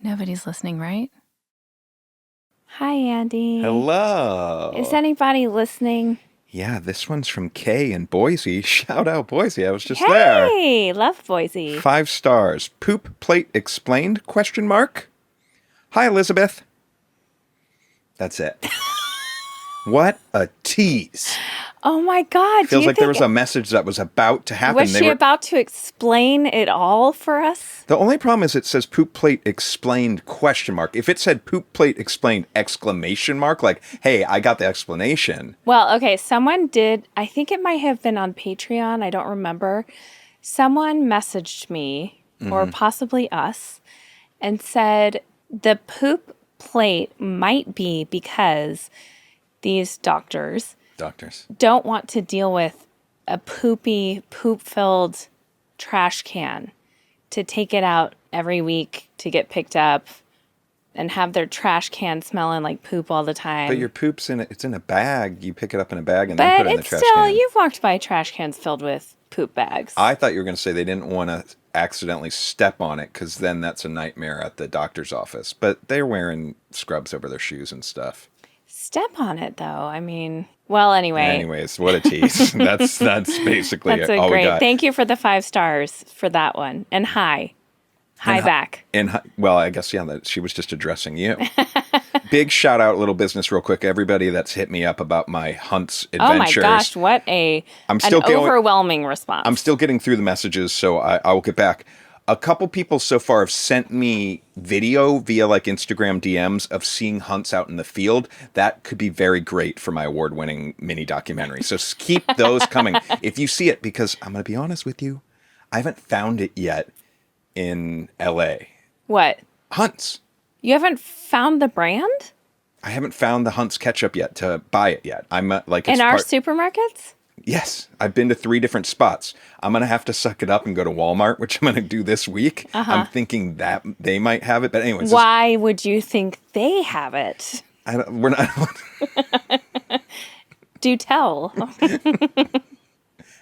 Nobody's listening, right? Hi, Andy. Hello. Is anybody listening? Yeah, this one's from Kay in Boise. Shout out Boise. I was just there. Hey, love Boise. 5 stars. Poop plate explained? ? Hi, Elizabeth. That's it. What a tease. Oh my God. Feels like there was a message that was about to happen. Was she about to explain it all for us? The only problem is it says poop plate explained ? If it said poop plate explained ! Like, hey, I got the explanation. Well, okay, someone did, I think it might have been on Patreon, I don't remember. Someone messaged me, or possibly us, and said the poop plate might be because these doctors don't want to deal with a poopy, poop-filled trash can to take it out every week to get picked up and have their trash can smelling like poop all the time. But your poop's it's in a bag. You pick it up in a bag and then put it in the trash can. But it's still, you've walked by trash cans filled with poop bags. I thought you were going to say they didn't want to accidentally step on it because then that's a nightmare at the doctor's office. But they're wearing scrubs over their shoes and stuff. Step on it, though. I mean, well, anyway. Anyways, what a tease. That's basically that's all great. we got. Thank you for the 5 stars for that one. And hi. Hi back. Well, I guess, yeah, she was just addressing you. Big shout out, little business real quick. Everybody that's hit me up about my hunts adventures. Oh my gosh, what an overwhelming response. I'm still getting through the messages, so I will get back. A couple people so far have sent me video via like Instagram DMs of seeing hunts out in the field. That could be very great for my award-winning mini documentary. So keep those coming if you see it, because I'm going to be honest with you, I haven't found it yet in LA. What? Hunts. You haven't found the brand? I haven't found the Hunts ketchup yet to buy it yet. I'm like in our supermarkets? Yes, I've been to 3 different spots. I'm going to have to suck it up and go to Walmart, which I'm going to do this week. I'm thinking that they might have it, but anyways. Why would you think they have it? We're not. Do tell.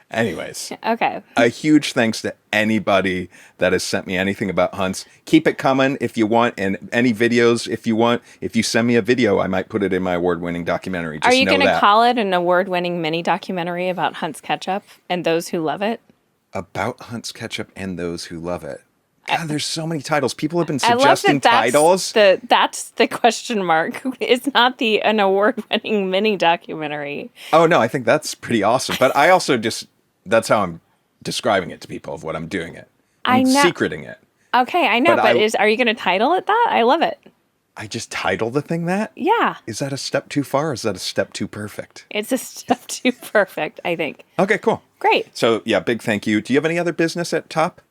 Anyways. Okay. A huge thanks to anybody that has sent me anything about hunts. Keep it coming if you want, and any videos if you want. If you send me a video, I might put it in my award-winning documentary. Just Are you going to call it an award-winning mini documentary about Hunt's Ketchup and those who love it? About Hunt's Ketchup and those who love it. God, there's so many titles. People have been suggesting titles. That's the question mark. It's not an award-winning mini documentary. Oh, no, I think that's pretty awesome. But I also that's how I'm describing it to people of what I'm doing it. I'm secreting it. Okay, I know, but are you going to title it that? I love it. I just title the thing that? Yeah. Is that a step too far or is that a step too perfect? It's a step too perfect, I think. Okay, cool. Great. So, yeah, big thank you. Do you have any other business up top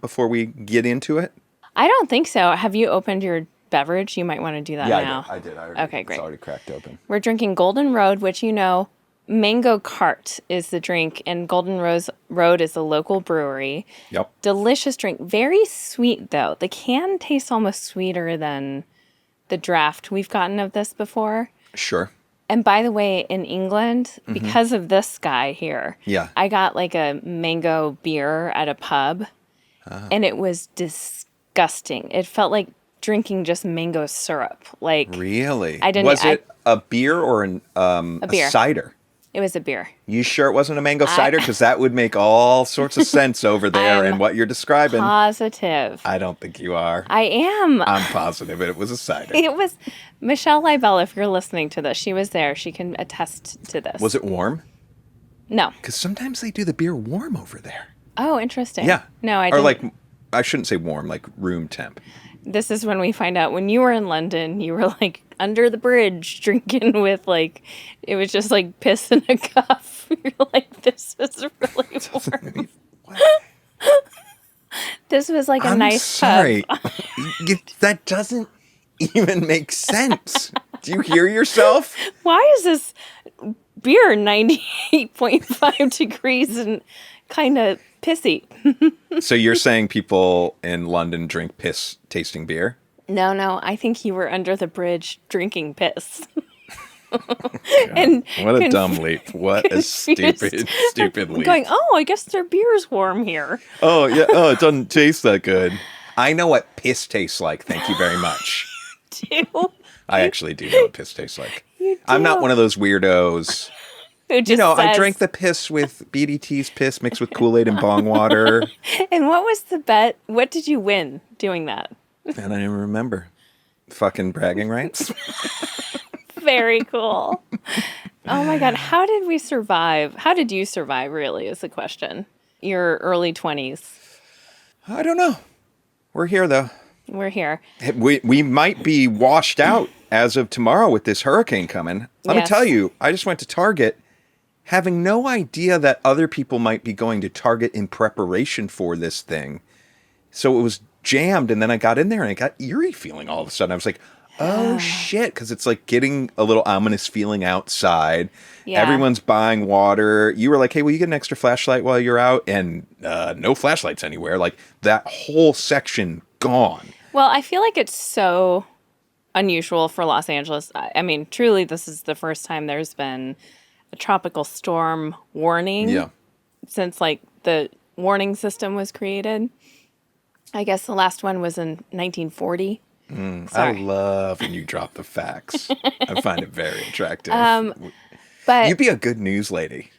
before we get into it? I don't think so. Have you opened your beverage? You might want to do that now. I did. Okay, great. It's already cracked open. We're drinking Golden Road, which Mango Cart is the drink, and Golden Road is a local brewery. Yep. Delicious drink. Very sweet, though. The can tastes almost sweeter than the draft we've gotten of this before. Sure. And by the way, in England, because of this guy here, I got like a mango beer at a pub, and it was disgusting. It felt like drinking just mango syrup. Like, really? I didn't. Was it a beer or a beer. Cider? It was a beer. You sure it wasn't a mango cider? Because that would make all sorts of sense over there in what you're describing. Positive. I don't think you are. I am. I'm positive it was a cider. It was Michelle Leibel, if you're listening to this. She was there. She can attest to this. Was it warm? No. Because sometimes they do the beer warm over there. Oh, interesting. Yeah. No, I didn't. Or like, I shouldn't say warm, like room temp. This is when we find out when you were in London, you were like under the bridge drinking with like, it was just like piss in a cup. You're like, this is really warm. This was like a nice cup. I'm sorry. That doesn't even make sense. Do you hear yourself? Why is this beer 98.5 degrees and kind of pissy? So you're saying people in London drink piss tasting beer? No, I think you were under the bridge drinking piss. And What a dumb leap. What a stupid leap. Going, oh, I guess their beer's warm here. Oh, yeah. Oh, it doesn't taste that good. I know what piss tastes like. Thank you very much. Do I actually do know what piss tastes like. you do? I'm not one of those weirdos. Who just I says- drank the piss with BDT's piss mixed with Kool-Aid and bong water. And what was the bet? What did you win doing that? And I don't even remember. Fucking bragging rights. Very cool. Oh my God. How did we survive? How did you survive, really, is the question. Your early 20s. I don't know. We're here, though. We're here. We might be washed out as of tomorrow with this hurricane coming. Let me tell you, I just went to Target having no idea that other people might be going to Target in preparation for this thing. So it was jammed, and then I got in there and I got eerie feeling all of a sudden. I was like, oh shit, because it's like getting a little ominous feeling outside. Yeah. Everyone's buying water. You were like, hey, will you get an extra flashlight while you're out? And no flashlights anywhere. Like that whole section gone. Well, I feel like it's so unusual for Los Angeles. I mean, truly, this is the first time there's been a tropical storm warning since like the warning system was created. I guess the last one was in 1940. I love when you drop the facts. I find it very attractive. But you'd be a good news lady.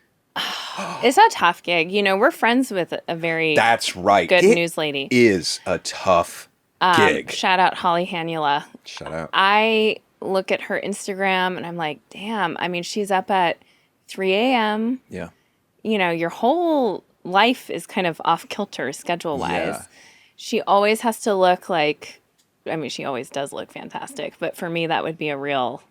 It's a tough gig. You know, we're friends with a very That's right. good news lady. Is a tough gig. Shout out Holly Hanula. Shout out. I look at her Instagram and I'm like, damn. I mean, she's up at 3 a.m. Yeah. You know, your whole life is kind of off kilter schedule-wise. Yeah. She always has to look like, I mean, she always does look fantastic, but for me, that would be a real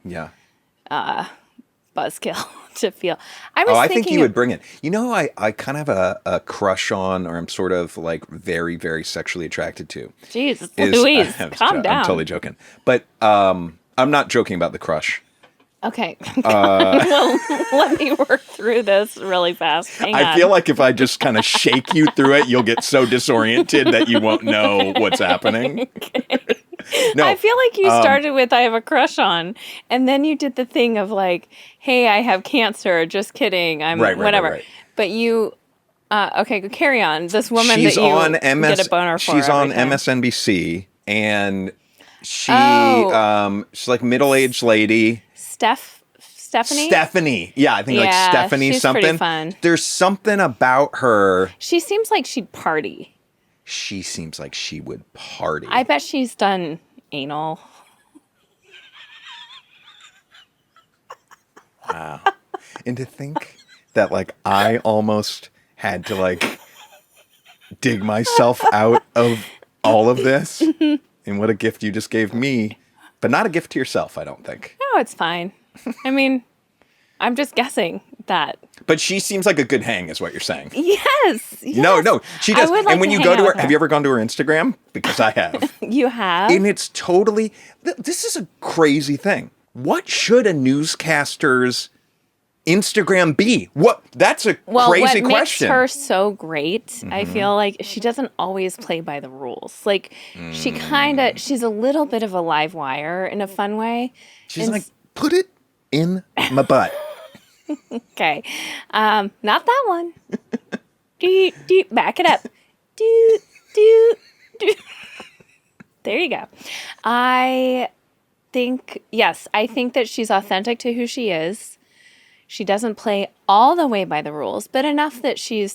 buzzkill to feel. I think you would bring it. You know, I kind of have a crush on, or I'm sort of like very, very sexually attracted to. Jeez, Louise, calm down. I'm totally joking. But I'm not joking about the crush. Okay. Well, let me work through this really fast. Hang on. I feel like if I just kind of shake you through it, you'll get so disoriented that you won't know what's happening. Okay. No, I feel like you started with I have a crush on, and then you did the thing of like, hey, I have cancer. Just kidding. I'm whatever. Right. But you, okay, carry on. This woman she's that you on get a boner for. She's on time. MSNBC, and she's like middle-aged lady. Stephanie? Yeah, I think like Stephanie she's something. Pretty fun. There's something about her. She seems like she'd party. She seems like she would party. I bet she's done anal. Wow. And to think that like I almost had to like dig myself out of all of this. And what a gift you just gave me. But not a gift to yourself, I don't think. No, it's fine. I mean, I'm just guessing that. But she seems like a good hang, is what you're saying. Yes. No, she does. Like and when you go to her, have you ever gone to her Instagram? Because I have. You have? And it's totally, this is a crazy thing. What should a newscaster's Instagram be? That's a crazy question. What makes her so great, I feel like she doesn't always play by the rules. Like, she's a little bit of a live wire in a fun way. She's like, put it in my butt. Okay. Not that one. Back it up. There you go. I think that she's authentic to who she is. She doesn't play all the way by the rules, but enough that she's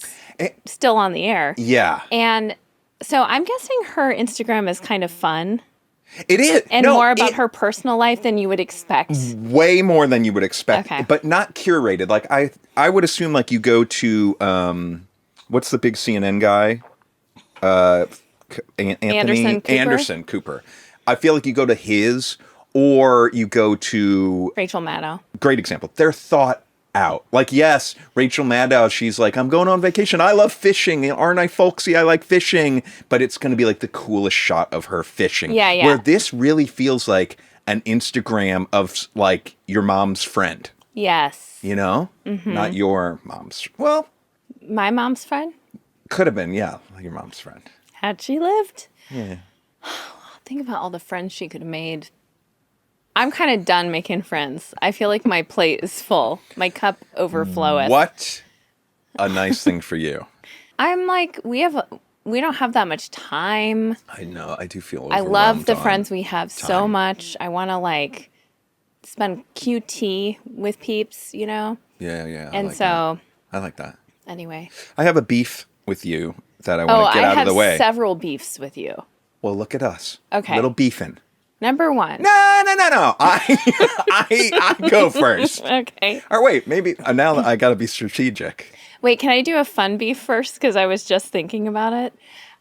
still on the air. Yeah. And so I'm guessing her Instagram is kind of fun. It is. And more about her personal life than you would expect. Way more than you would expect. Okay. But not curated. Like I would assume like you go to what's the big CNN guy? Anthony Anderson Cooper. I feel like you go to his, or you go to Rachel Maddow. Great example. They're thought out. Like, yes, Rachel Maddow, she's like, I'm going on vacation. I love fishing. Aren't I folksy? I like fishing. But it's going to be like the coolest shot of her fishing. Yeah. Where this really feels like an Instagram of like your mom's friend. Yes. You know? Mm-hmm. Not your mom's. Well. My mom's friend? Could have been, yeah. Your mom's friend. Had she lived? Yeah. Think about all the friends she could have made. I'm kind of done making friends. I feel like my plate is full. My cup overfloweth. What a nice thing for you. I'm like, we don't have that much time. I know. I do feel I overwhelmed. love the friends we have so time. much. I want to like spend QT with peeps, you know? Yeah. I like that. Anyway. I have a beef with you that I want to get out of the way. I have several beefs with you. Well, look at us. Okay. Little beefing. Number one. No. I go first. Okay. Or wait, maybe now I got to be strategic. Wait, can I do a fun beef first? Because I was just thinking about it.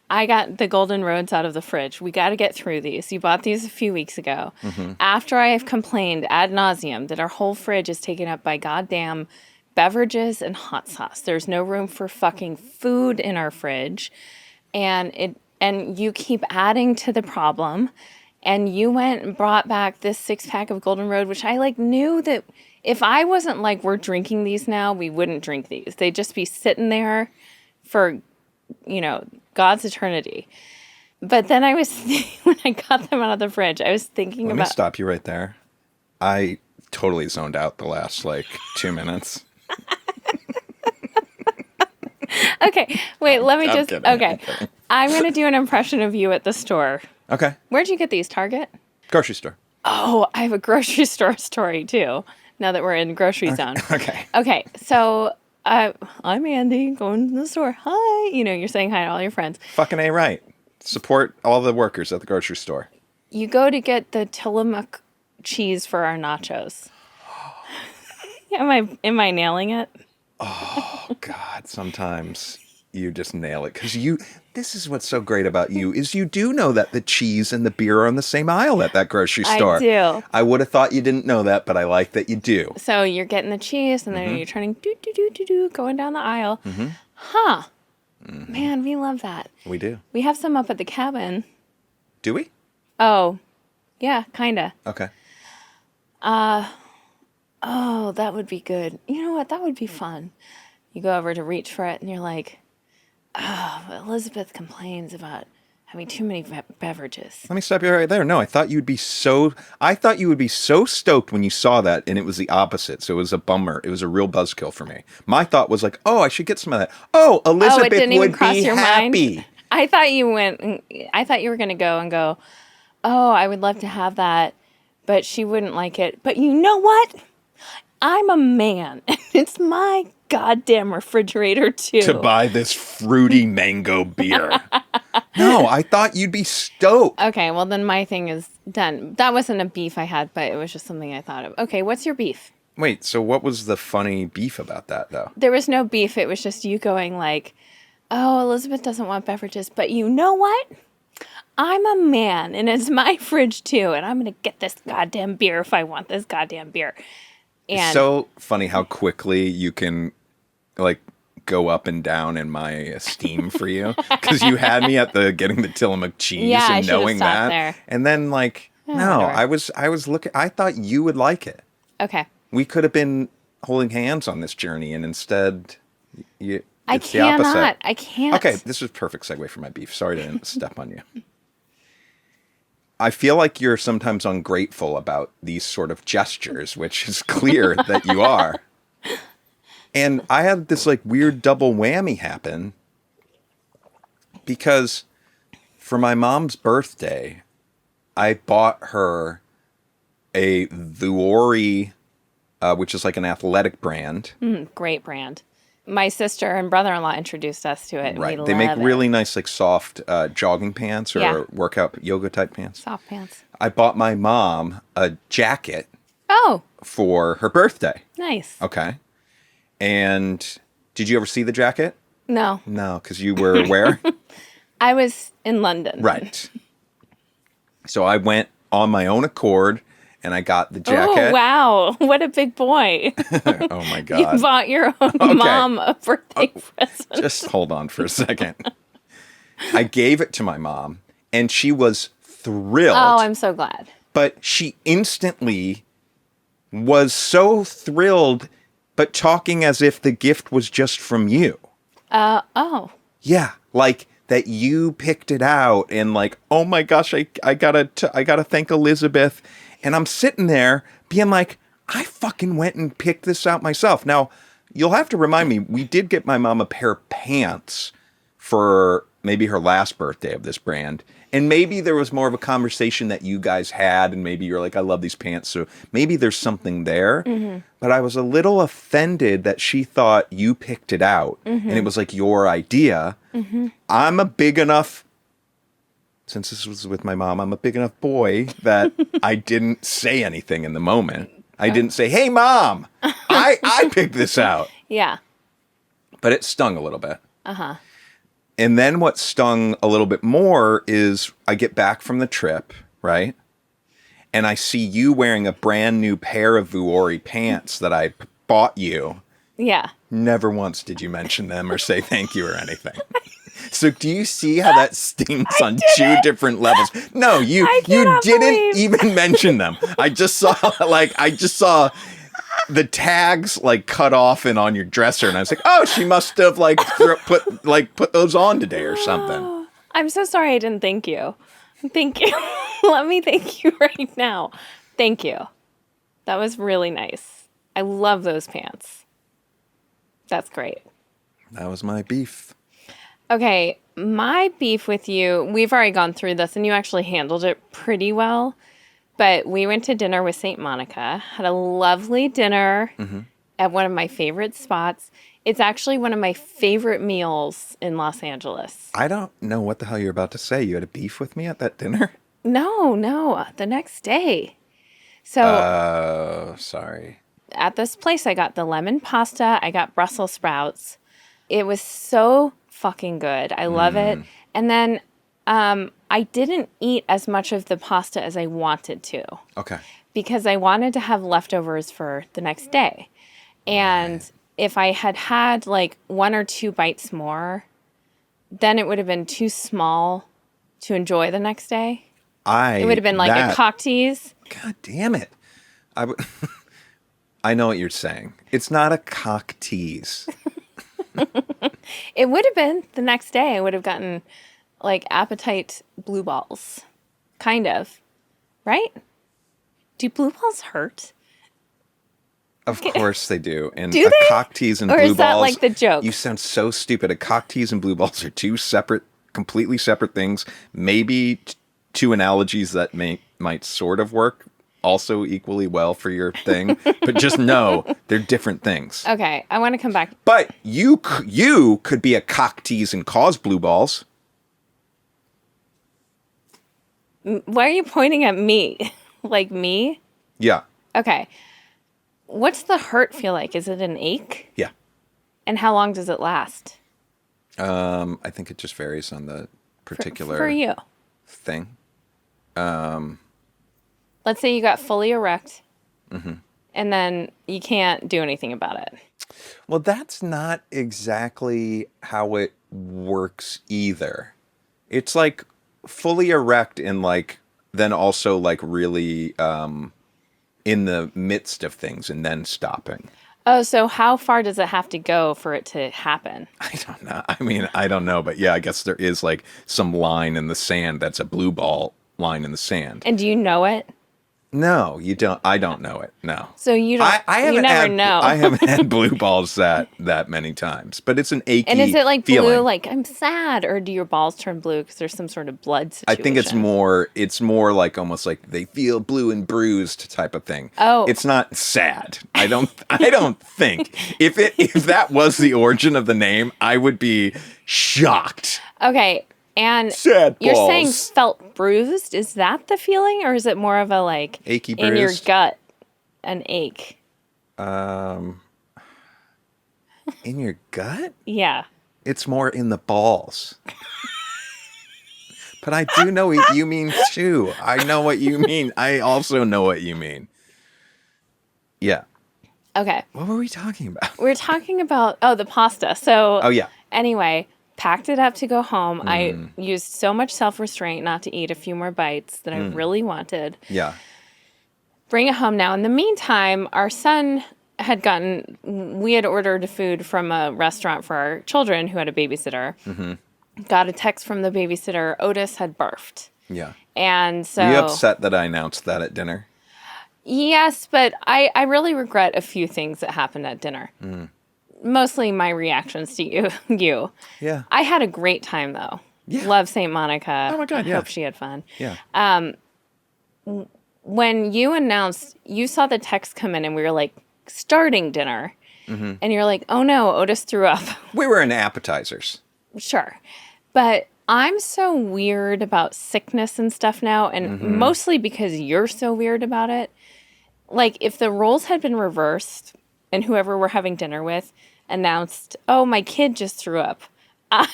I got the Golden Roads out of the fridge. We got to get through these. You bought these a few weeks ago. Mm-hmm. After I have complained ad nauseum that our whole fridge is taken up by goddamn beverages and hot sauce. There's no room for fucking food in our fridge. And you keep adding to the problem. And you went and brought back this 6-pack of Golden Road, which I like knew that if I wasn't like, we're drinking these now, we wouldn't drink these. They'd just be sitting there for, God's eternity. But then I was, when I got them out of the fridge, I was thinking Let me stop you right there. I totally zoned out the last 2 minutes. Okay, wait, let me I'm kidding. I'm going to do an impression of you at the store. Okay. Where'd you get these? Target? Grocery store. Oh, I have a grocery store story too, now that we're in grocery zone. Okay, so I'm Andy, going to the store. Hi. You're saying hi to all your friends. Fucking A right. Support all the workers at the grocery store. You go to get the Tillamook cheese for our nachos. Am I nailing it? Oh, God, sometimes you just nail it. Because this is what's so great about you, is you do know that the cheese and the beer are on the same aisle at that grocery store. I do. I would have thought you didn't know that, but I like that you do. So you're getting the cheese, and then you're turning going down the aisle. Mm-hmm. Huh. Mm-hmm. Man, we love that. We do. We have some up at the cabin. Do we? Oh, yeah, kind of. Okay. Oh, that would be good. You know what? That would be fun. You go over to reach for it, and you're like, oh, Elizabeth complains about having too many beverages. Let me stop you right there. No, I thought you would be so stoked when you saw that, and it was the opposite. So it was a bummer. It was a real buzzkill for me. My thought was like, oh, I should get some of that. Oh, Elizabeth it didn't even would cross be your happy. Mind. I thought you were going to go, oh, I would love to have that, but she wouldn't like it. But you know what? I'm a man, and it's my goddamn refrigerator, too. To buy this fruity mango beer. No, I thought you'd be stoked. Okay, well, then my thing is done. That wasn't a beef I had, but it was just something I thought of. Okay, what's your beef? Wait, so what was the funny beef about that, though? There was no beef. It was just you going like, oh, Elizabeth doesn't want beverages, but you know what? I'm a man, and it's my fridge, too, and I'm going to get this goddamn beer if I want this goddamn beer. It's so funny how quickly you can, go up and down in my esteem for you. Because you had me at the getting the Tillamook cheese and knowing that. There. And then, I was looking, I thought you would like it. Okay. We could have been holding hands on this journey, and instead, it's I the opposite. I can't. Okay, this is a perfect segue for my beef. Sorry to step on you. I feel like you're sometimes ungrateful about these sort of gestures, which is clear that you are. And I had this weird double whammy happen because for my mom's birthday, I bought her a Vuori, which is an athletic brand. Great brand. My sister and brother-in-law introduced us to it. Right. They make really nice, soft jogging pants or workout yoga type pants. Soft pants. I bought my mom a jacket. Oh. For her birthday. Nice. Okay. And did you ever see the jacket? No. No, because you were where? I was in London. Right. So I went on my own accord. And I got the jacket. Oh, wow. What a big boy. Oh, my God. You bought your own mom a birthday present. Just hold on for a second. I gave it to my mom, and she was thrilled. Oh, I'm so glad. But she instantly was so thrilled, but talking as if the gift was just from you. Oh. Yeah. that you picked it out, and like, oh my gosh, I gotta thank Elizabeth. And I'm sitting there being like, I fucking went and picked this out myself. Now, you'll have to remind me, we did get my mom a pair of pants for maybe her last birthday of this brand. And maybe there was more of a conversation that you guys had, and maybe you're like, I love these pants, so maybe there's something there. But I was a little offended that she thought you picked it out, and it was like your idea. I'm a big enough, since this was with my mom, I'm a big enough boy that I didn't say anything in the moment. I didn't say, hey, Mom, I picked this out. Yeah. But it stung a little bit. And then what stung a little bit more is I get back from the trip, right? And I see you wearing a brand new pair of Vuori pants that I bought you. Yeah. Never once did you mention them or say thank you or anything. So do you see how that stings on two different levels? No, you didn't even mention them. I just saw the tags like cut off and on your dresser, and I was like, oh, she must have put those on today or something. I'm so sorry I didn't thank you. Thank you. Let me thank you right now. Thank you. That was really nice. I love those pants. That's great. That was my beef. Okay, my beef with you, we've already gone through this, and you actually handled it pretty well. But we went to dinner with St. Monica, had a lovely dinner at one of my favorite spots. It's actually one of my favorite meals in Los Angeles. I don't know what the hell you're about to say. You had a beef with me at that dinner? No, the next day. So, sorry. At this place, I got the lemon pasta. I got Brussels sprouts. It was so fucking good. I love it. And then I didn't eat as much of the pasta as I wanted to. Okay. Because I wanted to have leftovers for the next day. And if I had had like 1 or 2 bites more, then it would have been too small to enjoy the next day. It would have been like a cock tease. God damn it. I know what you're saying. It's not a cock tease. It would have been the next day. I would have gotten like appetite blue balls. Kind of. Right? Do blue balls hurt? Of course they do. And do they? Cock tease and or blue balls. Or is that like the joke? You sound so stupid. A cock tease and blue balls are two separate, completely separate things. Maybe two analogies that might sort of work also equally well for your thing. But just know they're different things. Okay, I want to come back. But you could be a cock tease and cause blue balls. Why are you pointing at me? Like me? Yeah. Okay. What's the hurt feel like? Is it an ache? Yeah. And how long does it last? I think it just varies on the particular for you thing. Let's say you got fully erect, and then you can't do anything about it. Well, that's not exactly how it works either. It's like fully erect and like then also like really in the midst of things and then stopping. Oh, so how far does it have to go for it to happen? I don't know. I mean, I don't know, but yeah, I guess there is like some line in the sand that's a blue ball line in the sand. And do you know it? No, you don't. I don't know it. No. So you don't. You never know. I haven't had blue balls that many times, but it's an achy. And is it like feeling. Blue, like I'm sad, or do your balls turn blue because there's some sort of blood situation? I think it's more like almost like they feel blue and bruised type of thing. Oh, it's not sad. I don't think if that was the origin of the name, I would be shocked. Okay. And sad balls. You're saying felt bruised. Is that the feeling, or is it more of a like achy bruised? In your gut, an ache? In your gut? Yeah. It's more in the balls. But I do know what you mean too. I know what you mean. I also know what you mean. Yeah. Okay. What were we talking about? We're talking about the pasta. So. Oh yeah. Anyway. Packed it up to go home. I used so much self-restraint not to eat a few more bites that I really wanted. Yeah. Bring it home now. In the meantime, our son we had ordered food from a restaurant for our children who had a babysitter. got a text from the babysitter. Otis had barfed. Yeah. And so... Were you upset that I announced that at dinner? Yes, but I really regret a few things that happened at dinner. Mostly my reactions to you. Yeah. I had a great time, though. Yeah. Love St. Monica. Oh, my God, yeah. Hope she had fun. Yeah. When you announced, you saw the text come in and we were like, starting dinner. Mm-hmm. And you're like, oh no, Otis threw up. We were in appetizers. Sure. But I'm so weird about sickness and stuff now, and mostly because you're so weird about it. Like, if the roles had been reversed and whoever we're having dinner with announced, oh, my kid just threw up, I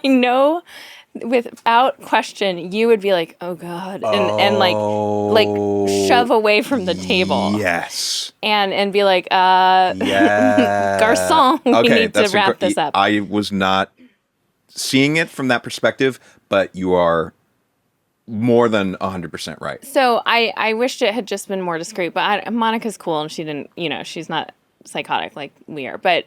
know without question you would be like, oh, God, and like shove away from the table. Yes. And be like, Yeah. garçon, we need to wrap this up. I was not seeing it from that perspective, but you are more than 100% right. So I wished it had just been more discreet, but Monica's cool and she didn't, she's not psychotic like we are. But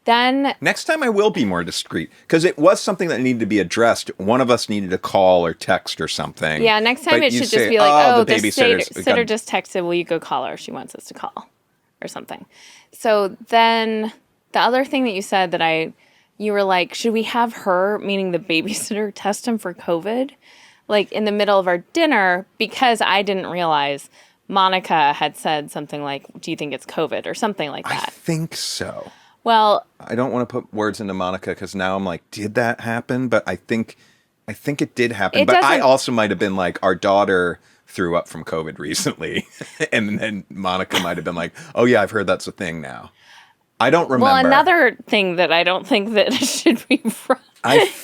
then... Next time I will be more discreet, because it was something that needed to be addressed. One of us needed to call or text or something. Yeah, next time it should just be like, the sitter just texted, will you go call her? She wants us to call or something. So then the other thing that you said that you were like, should we have her, meaning the babysitter, test him for COVID? Like in the middle of our dinner, because I didn't realize Monica had said something like, do you think it's COVID or something like that? I think so. Well, I don't want to put words into Monica because now I'm like, did that happen? But I think it did happen. But I also might have been like, our daughter threw up from COVID recently. And then Monica might have been like, oh yeah, I've heard that's a thing now. I don't remember. Well, another thing that I don't think that should be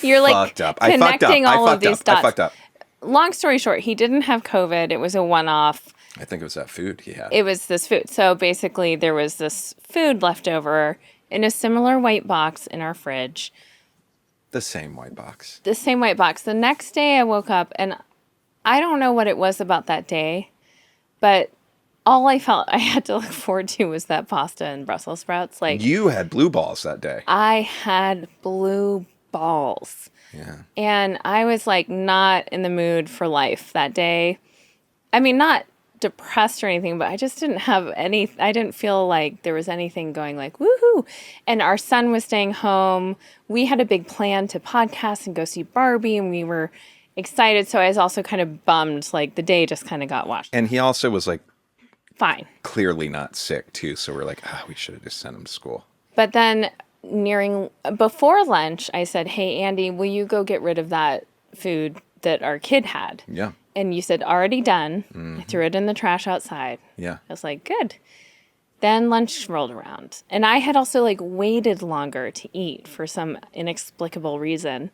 you're like fucked up. Connecting all of these dots. I fucked up. Long story short, he didn't have COVID. It was a one-off. I think it was that food he had. It was this food. So basically there was this food left over in a similar white box in our fridge. The same white box. The same white box. The next day I woke up and I don't know what it was about that day, but all I felt I had to look forward to was that pasta and Brussels sprouts. Like, you had blue balls that day. I had blue balls. Yeah. And I was like not in the mood for life that day. I mean, not depressed or anything, but I just didn't have I didn't feel like there was anything going like, woohoo. And our son was staying home. We had a big plan to podcast and go see Barbie, and we were excited. So I was also kind of bummed, like the day just kind of got washed. And he also was like, fine. Clearly not sick too. So we're like, we should have just sent him to school. But then before lunch, I said, hey, Andy, will you go get rid of that food that our kid had? Yeah. And you said, already done. Mm-hmm. I threw it in the trash outside. Yeah. I was like, good. Then lunch rolled around. And I had also like waited longer to eat for some inexplicable reason.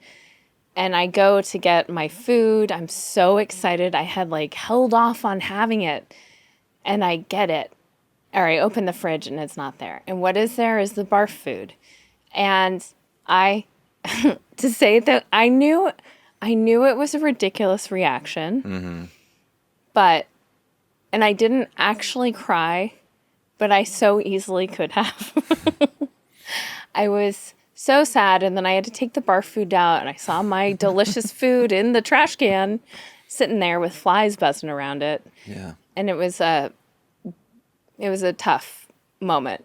And I go to get my food. I'm so excited. I had like held off on having it. And I get it. Or I open the fridge and it's not there. And what is there is the barf food. And to say that I knew it was a ridiculous reaction, and I didn't actually cry, but I so easily could have. I was so sad, and then I had to take the barf food out, and I saw my delicious food in the trash can, sitting there with flies buzzing around it. Yeah. And it was a tough moment.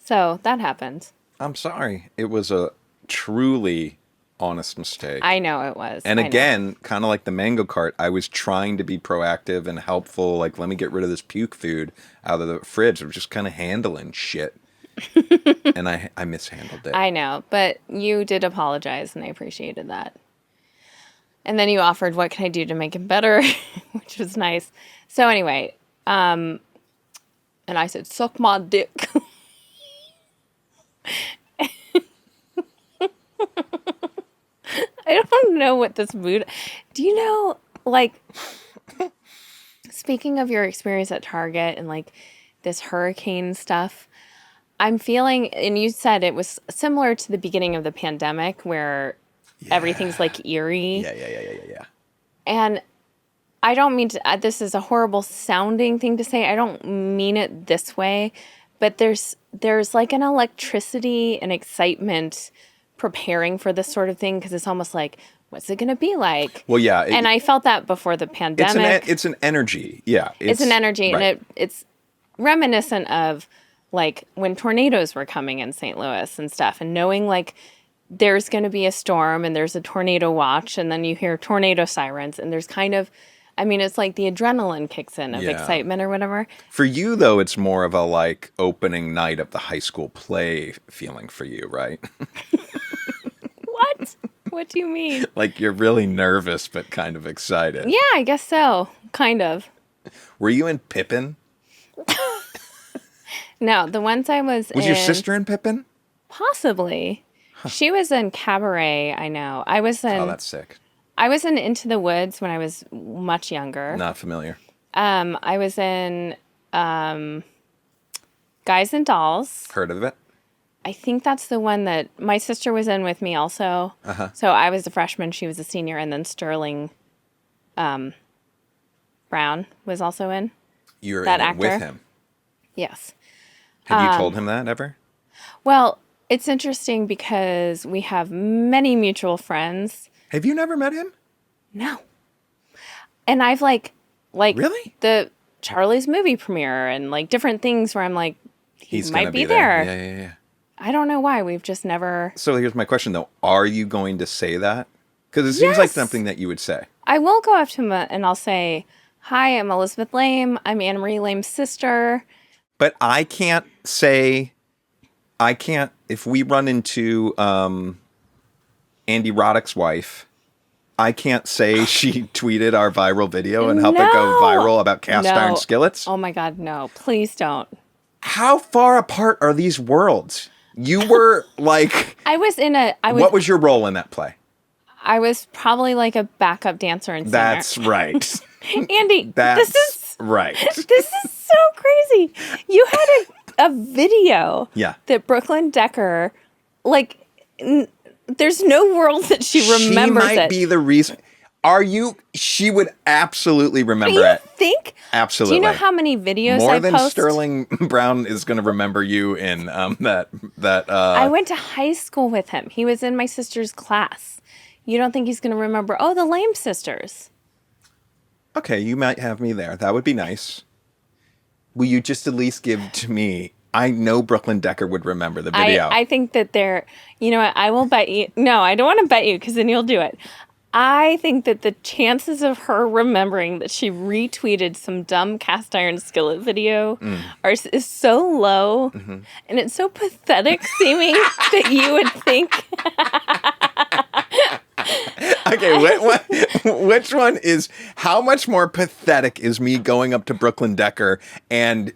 So that happened. I'm sorry. It was a truly honest mistake. I know it was. And again, kind of like the mango cart, I was trying to be proactive and helpful. Like, let me get rid of this puke food out of the fridge. I was just kind of handling shit. And I mishandled it. I know, but you did apologize, and I appreciated that. And then you offered, what can I do to make it better? Which was nice. So anyway, and I said, suck my dick. I don't know what this mood... Do you know, like, speaking of your experience at Target and, like, this hurricane stuff, I'm feeling, and you said it was similar to the beginning of the pandemic where everything's, like, eerie. Yeah. And I don't mean to... this is a horrible sounding thing to say. I don't mean it this way, but there's like, an electricity and excitement preparing for this sort of thing because it's almost like, what's it going to be like? Well, yeah. And I felt that before the pandemic. It's an energy. Yeah. It's an energy. Right. And it's reminiscent of like when tornadoes were coming in St. Louis and stuff, and knowing like there's going to be a storm and there's a tornado watch, and then you hear tornado sirens, and there's kind of, I mean, it's like the adrenaline kicks in of excitement or whatever. For you, though, it's more of a like opening night of the high school play feeling for you, right? What? What do you mean? Like you're really nervous but kind of excited. Yeah, I guess so. Kind of. Were you in Pippin? No, the ones I was in... Was your sister in Pippin? Possibly. Huh. She was in Cabaret, I know. I was in... Oh, that's sick. I was in Into the Woods when I was much younger. Not familiar. I was in Guys and Dolls. Heard of it? I think that's the one that my sister was in with me also. Uh-huh. So I was a freshman, she was a senior, and then Sterling Brown was also in. You were that in it actor. With him? Yes. Have you told him that ever? Well, it's interesting because we have many mutual friends. Have you never met him? No. And I've like really? The Charlie's movie premiere and like different things where I'm like, he might be there. Yeah. I don't know why. We've just never. So here's my question though. Are you going to say that? Because it seems like something that you would say. I will go up to him and I'll say, hi, I'm Elizabeth Lame. I'm Anne Marie Lame's sister. But I can't say, if we run into Andy Roddick's wife, I can't say she tweeted our viral video and help it go viral about cast iron skillets. Oh my God, no. Please don't. How far apart are these worlds? You were like... What was your role in that play? I was probably like a backup dancer and singer. That's right. Andy, this is right. This is so crazy. You had a video that Brooklyn Decker, like, there's no world that she remembers it. She might be the reason. She would absolutely remember it. You think? Absolutely. Do you know how many videos More I than post? Sterling Brown is going to remember you in that. I went to high school with him. He was in my sister's class. You don't think he's going to remember, the Lame sisters. Okay, you might have me there. That would be nice. Will you just at least give to me? I know Brooklyn Decker would remember the video. I think that they're, you know what, I will bet you. No, I don't want to bet you because then you'll do it. I think that the chances of her remembering that she retweeted some dumb cast iron skillet video is so low. Mm-hmm. And it's so pathetic seeming that you would think... Okay, which one is, how much more pathetic is me going up to Brooklyn Decker and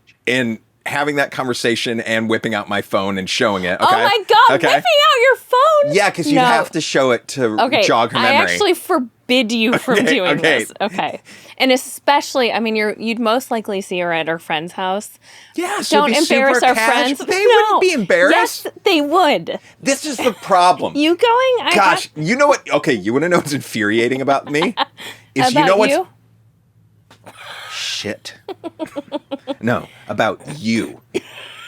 having that conversation and whipping out my phone and showing it? Okay? Oh my God, whipping out your phone? Yeah, because you have to show it to jog her memory. I actually forbid you from doing this. Okay. And especially, I mean, you'd most likely see her at her friend's house. Yeah, so don't embarrass our friends. They wouldn't be embarrassed. Yes, they would. This is the problem. You going? Gosh, you know what? Okay, you want to know what's infuriating about me? Is about you? Shit. No, about you.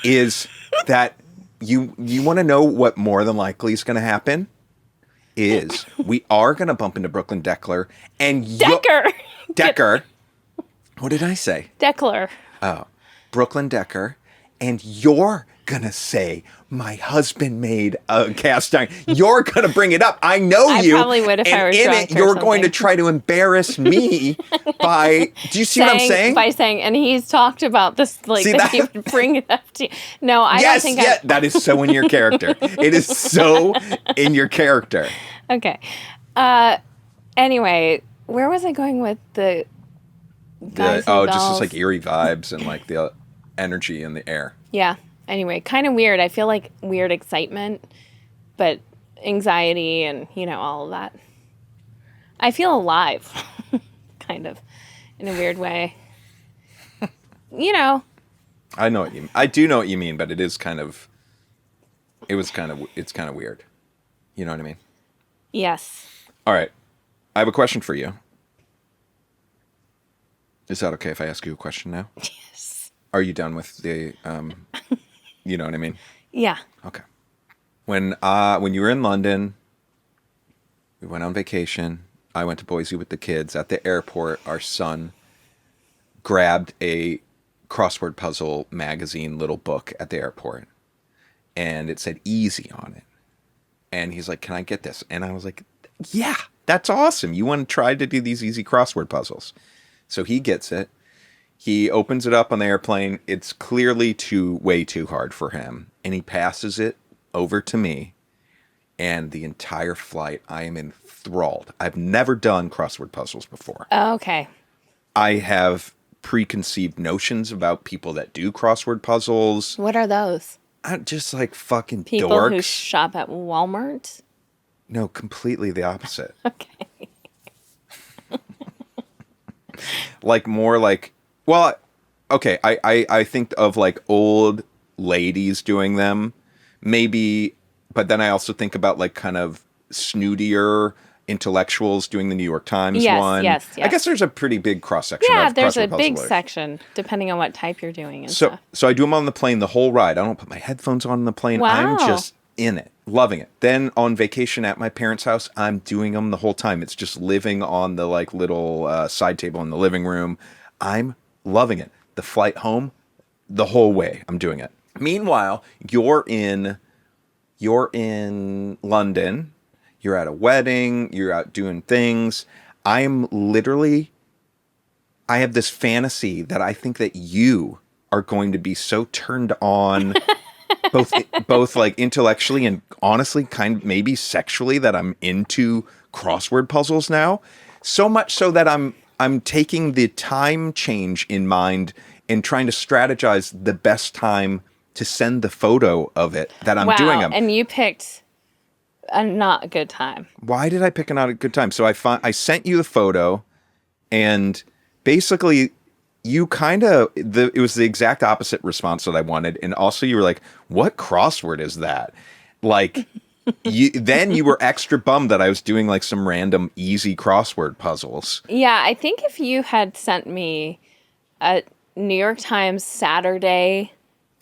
Is that you want to know what more than likely is going to happen? Is we are going to bump into Brooklyn Decker and Decker. What did I say? Deckler. Oh, Brooklyn Decker, and you're gonna say my husband made a cast iron. You're gonna bring it up. I know you. I probably would if I were in drunk it, you're going to try to embarrass me by. Do you see what I'm saying? By saying, and he's talked about this, like that he would bring it up to you. No, I don't think. Yes, that is so in your character. It is so in your character. Okay. Anyway, where was I going with the guys and dolls? Just like eerie vibes and like the energy in the air. Yeah. Anyway, kind of weird. I feel like weird excitement, but anxiety and, all of that. I feel alive, kind of, in a weird way. I know what you mean. I do know what you mean, but it's kind of weird. You know what I mean? Yes. All right. I have a question for you. Is that okay if I ask you a question now? Yes. Are you done with the, you know what I mean? Yeah. Okay. When you were in London, we went on vacation. I went to Boise with the kids. At the airport, our son grabbed a crossword puzzle magazine little book at the airport, and it said easy on it. And he's like, "Can I get this?" And I was like, "Yeah, that's awesome. You want to try to do these easy crossword puzzles." So he gets it. He opens it up on the airplane. It's clearly way too hard for him. And he passes it over to me. And the entire flight, I am enthralled. I've never done crossword puzzles before. Oh, okay. I have preconceived notions about people that do crossword puzzles. What are those? Just like fucking People dorks. who shop at Walmart? No, completely the opposite. Okay. Like more like, well, okay, I think of like old ladies doing them, maybe, but then I also think about like kind of snootier intellectuals doing the New York Times one. Yes. I guess there's a pretty big cross-section Yeah, of there's a crossword big puzzlers. section, depending on what type you're doing and stuff. So I do them on the plane the whole ride. I don't put my headphones on the plane. Wow. I'm just in it, loving it. Then on vacation at my parents' house, I'm doing them the whole time. It's just living on the like little side table in the living room. I'm loving it. The flight home, the whole way, I'm doing it. Meanwhile, you're in London. You're at a wedding. You're out doing things. I have this fantasy that I think that you are going to be so turned on, both like intellectually and honestly, kind of maybe sexually, that I'm into crossword puzzles now. So much so that I'm taking the time change in mind and trying to strategize the best time to send the photo of it that I'm doing them. And you picked a not good time. Why did I pick a not a good time? So I sent you the photo, and basically you it was the exact opposite response that I wanted. And also you were like, "What crossword is that?" Like, then you were extra bummed that I was doing like some random easy crossword puzzles. Yeah, I think if you had sent me a New York Times Saturday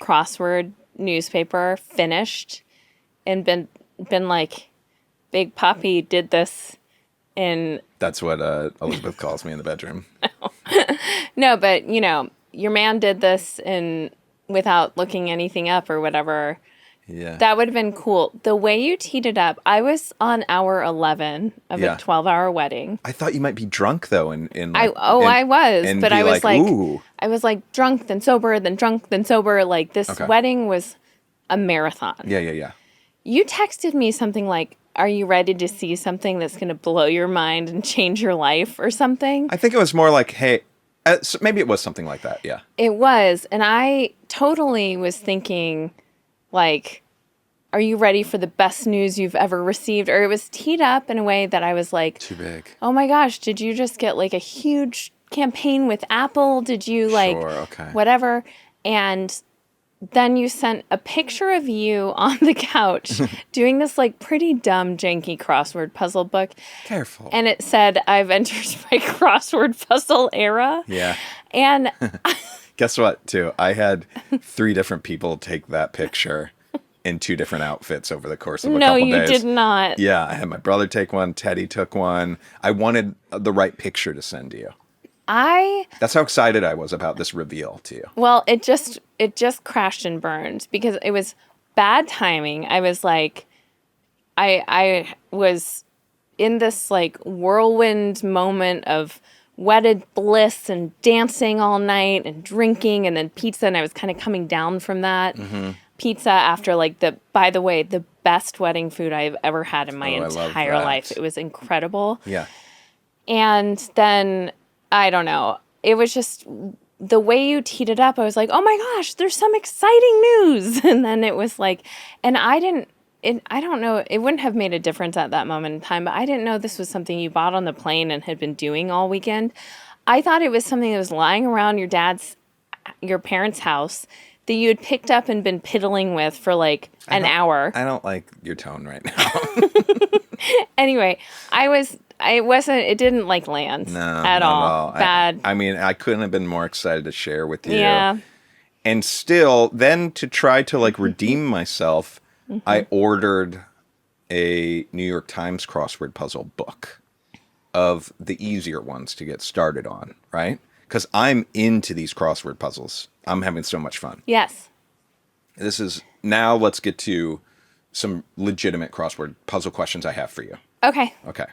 crossword newspaper finished and been like, Big Papi did this in... That's what Elizabeth calls me in the bedroom. No, but your man did this without looking anything up or whatever. Yeah. That would have been cool. The way you teed it up, I was on hour 11 of a 12-hour wedding. I thought you might be drunk though. I was, but I was like, ooh. I was like drunk, then sober, then drunk, then sober. Like this wedding was a marathon. Yeah. You texted me something like, "Are you ready to see something that's going to blow your mind and change your life," or something? I think it was more like, hey, so maybe it was something like that. Yeah. It was. And I totally was thinking, like, are you ready for the best news you've ever received? Or it was teed up in a way that I was like, too big. Oh my gosh, did you just get like a huge campaign with Apple? Did you like whatever? And then you sent a picture of you on the couch doing this like pretty dumb, janky crossword puzzle book. Careful. And it said, "I've entered my crossword puzzle era." Yeah. And guess what, too? I had 3 different people take that picture in 2 different outfits over the course of a couple days. No, you did not. Yeah, I had my brother take one. Teddy took one. I wanted the right picture to send to you. That's how excited I was about this reveal to you. Well, it just crashed and burned because it was bad timing. I was like, I was in this like whirlwind moment of wedded bliss and dancing all night and drinking and then pizza, and I was kind of coming down from that. Mm-hmm. Pizza after like by the way, the best wedding food I've ever had in my entire life. It was incredible. Yeah. And then I don't know. It was just the way you teed it up. I was like, oh my gosh, there's some exciting news. And then it was like, and I don't know, it wouldn't have made a difference at that moment in time, but I didn't know this was something you bought on the plane and had been doing all weekend. I thought it was something that was lying around your parents' house that you had picked up and been piddling with for like an hour. I don't like your tone right now. Anyway, it didn't like land at all. Bad. I mean, I couldn't have been more excited to share with you. Yeah. And still, then to try to like redeem myself, I ordered a New York Times crossword puzzle book of the easier ones to get started on, right? Because I'm into these crossword puzzles. I'm having so much fun. Yes. Now let's get to some legitimate crossword puzzle questions I have for you. Okay. Okay.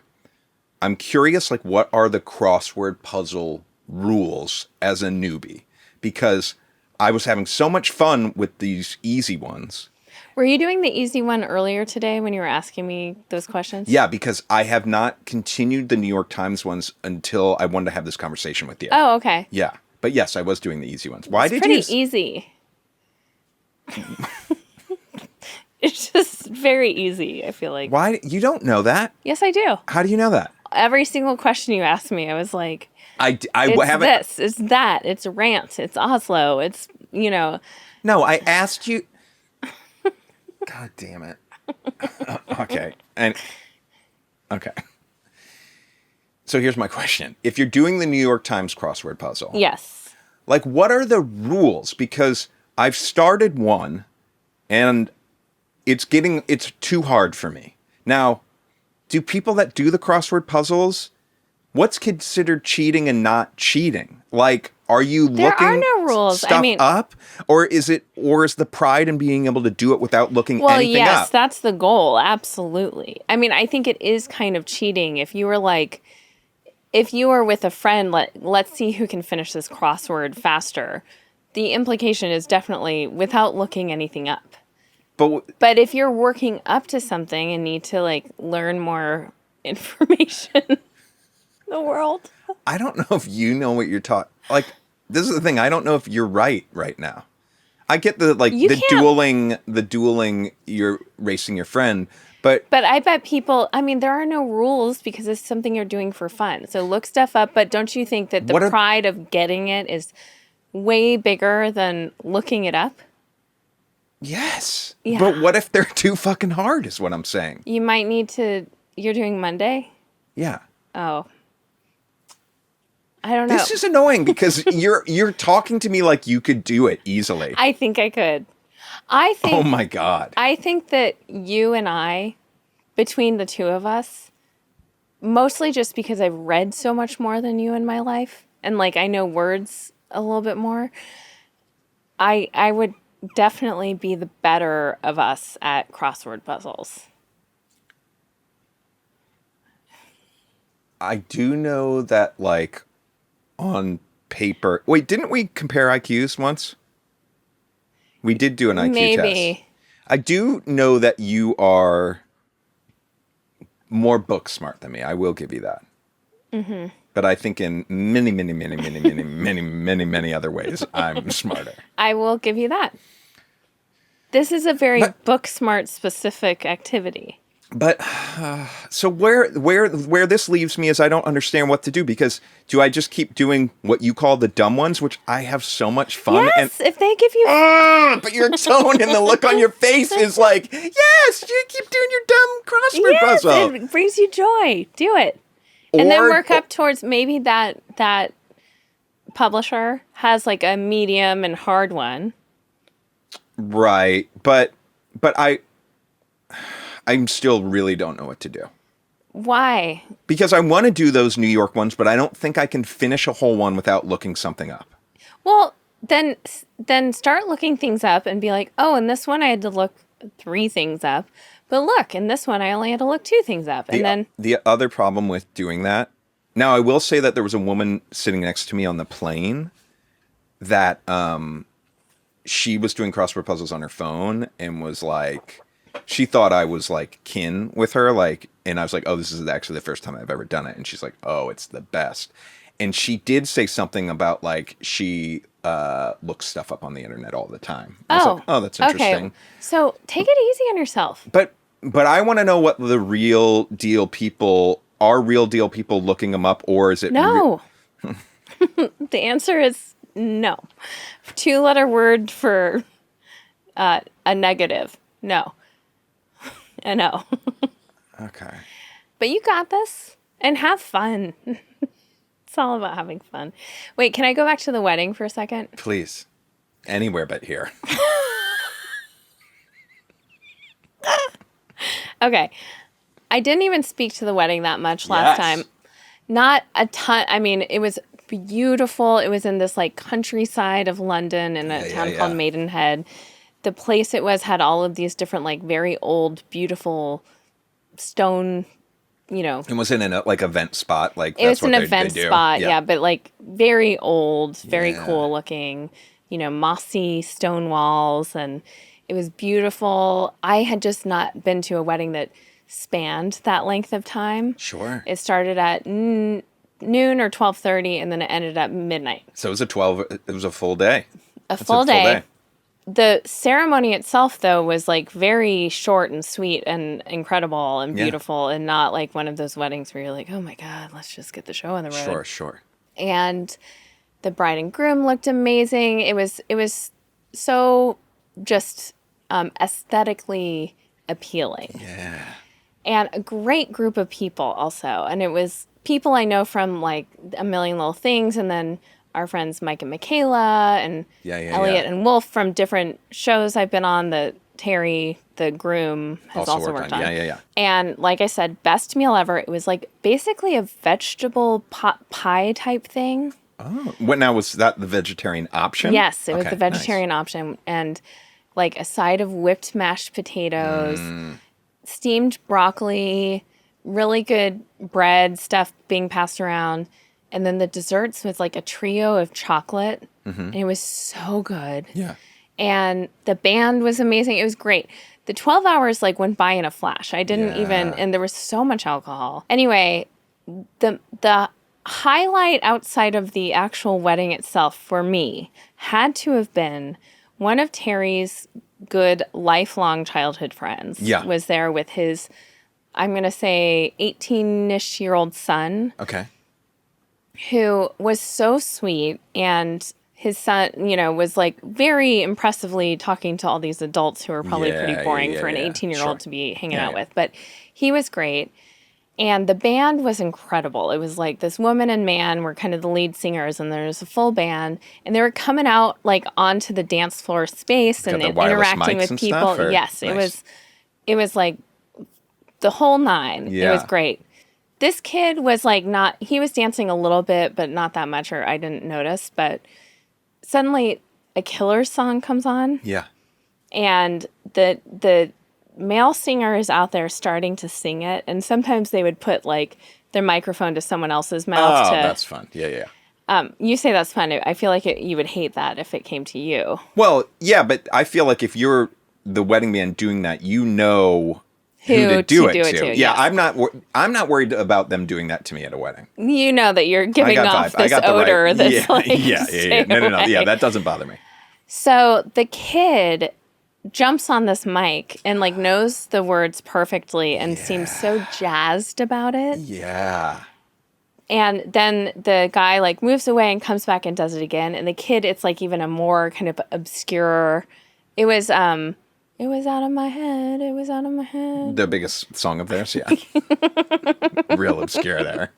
I'm curious, like, what are the crossword puzzle rules as a newbie? Because I was having so much fun with these easy ones. Were you doing the easy one earlier today when you were asking me those questions? Yeah, because I have not continued the New York Times ones until I wanted to have this conversation with you. Oh, okay. Yeah. But yes, I was doing the easy ones. Why It's did pretty you... easy. It's just very easy, I feel like. Why? You don't know that? Yes, I do. How do you know that? Every single question you asked me, I was like, I it's haven't... this, it's that, it's rant, it's Oslo, it's, No, I asked you... God damn it. Okay. Okay. So here's my question. If you're doing the New York Times crossword puzzle... Yes. Like, what are the rules? Because I've started one, and it's too hard for me. Now, do people that do the crossword puzzles, what's considered cheating and not cheating? Like, are you There are looking no rules. stuff up? Or is the pride in being able to do it without looking anything up? Yes, that's the goal. Absolutely. I mean, I think it is kind of cheating. If you were with a friend, let's see who can finish this crossword faster. The implication is definitely without looking anything up. But if you're working up to something and need to learn more information in the world. I don't know if you know what you're talking. Like, this is the thing. I don't know if you're right now. I get the dueling. You're racing your friend, but I bet people. I mean, there are no rules because it's something you're doing for fun. So look stuff up. But don't you think that the pride of getting it is way bigger than looking it up? Yes. Yeah. But what if they're too fucking hard is what I'm saying. You might need to... You're doing Monday? Yeah. Oh. I don't know. This is annoying because you're talking to me like you could do it easily. I think I could. Oh my God. I think that you and I, between the two of us, mostly just because I've read so much more than you in my life, and I know words a little bit more, I would definitely be the better of us at crossword puzzles. I do know that, on paper... Wait, didn't we compare IQs once? We did do an IQ test. Maybe. I do know that you are more book smart than me. I will give you that. Mm-hmm. But I think in many, many, many, many, many, many, many, many other ways, I'm smarter. I will give you that. This is a very book smart specific activity. But so where this leaves me is I don't understand what to do, because do I just keep doing what you call the dumb ones, which I have so much fun? Yes, if they give you... but your tone and the look on your face is like, yes, you keep doing your dumb crossword puzzle. It brings you joy. Do it. And then work up towards maybe that publisher has a medium and hard one. Right. But I still really don't know what to do. Why? Because I want to do those New York ones, but I don't think I can finish a whole one without looking something up. Well, then start looking things up and be like, oh, in this one I had to look 3 things up. But look, in this one I only had to look 2 things up. And the other problem with doing that... Now, I will say that there was a woman sitting next to me on the plane that she was doing crossword puzzles on her phone and was like... She thought I was kin with her, and I was like, oh, this is actually the first time I've ever done it. And she's like, oh, it's the best. And she did say something about she looks stuff up on the internet all the time. I was like, oh, that's interesting. Okay. So take it easy on yourself. But I want to know what the real deal people are. Real deal people looking them up, or is it no? The answer is no. 2-letter word for a negative. No. I know. Okay. But you got this. And have fun. It's all about having fun. Wait, can I go back to the wedding for a second? Please. Anywhere but here. Okay. I didn't even speak to the wedding that much last time. Not a ton. I mean, it was beautiful. It was in this like countryside of London in a town called Maidenhead. The place it was had all of these different like very old, beautiful stone, It was in an like event spot. Like it that's was an what event they do. spot, yeah, but like very old, very cool looking, mossy stone walls, and it was beautiful. I had just not been to a wedding that spanned that length of time. Sure. It started at noon or 12:30, and then it ended at midnight. So it was a full day. That's full day. The ceremony itself, though, was like very short and sweet and incredible and beautiful, and not like one of those weddings where you're like, oh my God, let's just get the show on the road. Sure. And the bride and groom looked amazing. It was so just aesthetically appealing. Yeah. And a great group of people also. And it was people I know from like A Million Little Things, and then our friends Mike and Michaela and Elliot and Wolf from different shows I've been on that Terry, the groom, has also worked on. Yeah. And like I said, best meal ever. It was like basically a vegetable pot pie type thing. Oh. What now, was that the vegetarian option? Yes, it was the vegetarian option. And like a side of whipped mashed potatoes, steamed broccoli, really good bread stuff being passed around. And then the desserts was like a trio of chocolate. And it was so good. Yeah. And the band was amazing. It was great. The 12 hours like went by in a flash. I didn't even, and there was so much alcohol. Anyway, the highlight outside of the actual wedding itself for me had to have been one of Terry's good lifelong childhood friends. Was there with his, I'm going to say 18-ish year old son. Okay. Who was so sweet, and his son, was like very impressively talking to all these adults who are probably pretty boring for an 18-year-old to be hanging out with. But he was great. And the band was incredible. It was like this woman and man were kind of the lead singers, and there was a full band, and they were coming out like onto the dance floor space and interacting with people. Stuff, yes, nice. It was like the whole nine. It was great. This kid was like he was dancing a little bit, but not that much, or I didn't notice. But suddenly a Killers song comes on. Yeah. And the male singer is out there starting to sing it. And sometimes they would put like their microphone to someone else's mouth. Oh, that's fun. Yeah. You say that's fun. I feel like you would hate that if it came to you. Well, yeah, but I feel like if you're the wedding man doing that, who to do it to. Yeah, yes. I'm not worried about them doing that to me at a wedding. You know that you're giving off this odor that's like yeah. No. Yeah, that doesn't bother me. So the kid jumps on this mic and like knows the words perfectly and seems so jazzed about it. Yeah. And then the guy like moves away and comes back and does it again. And the kid, it's like even a more kind of obscure. It was out of my head. It was out of my head. The biggest song of theirs, yeah. Real obscure there.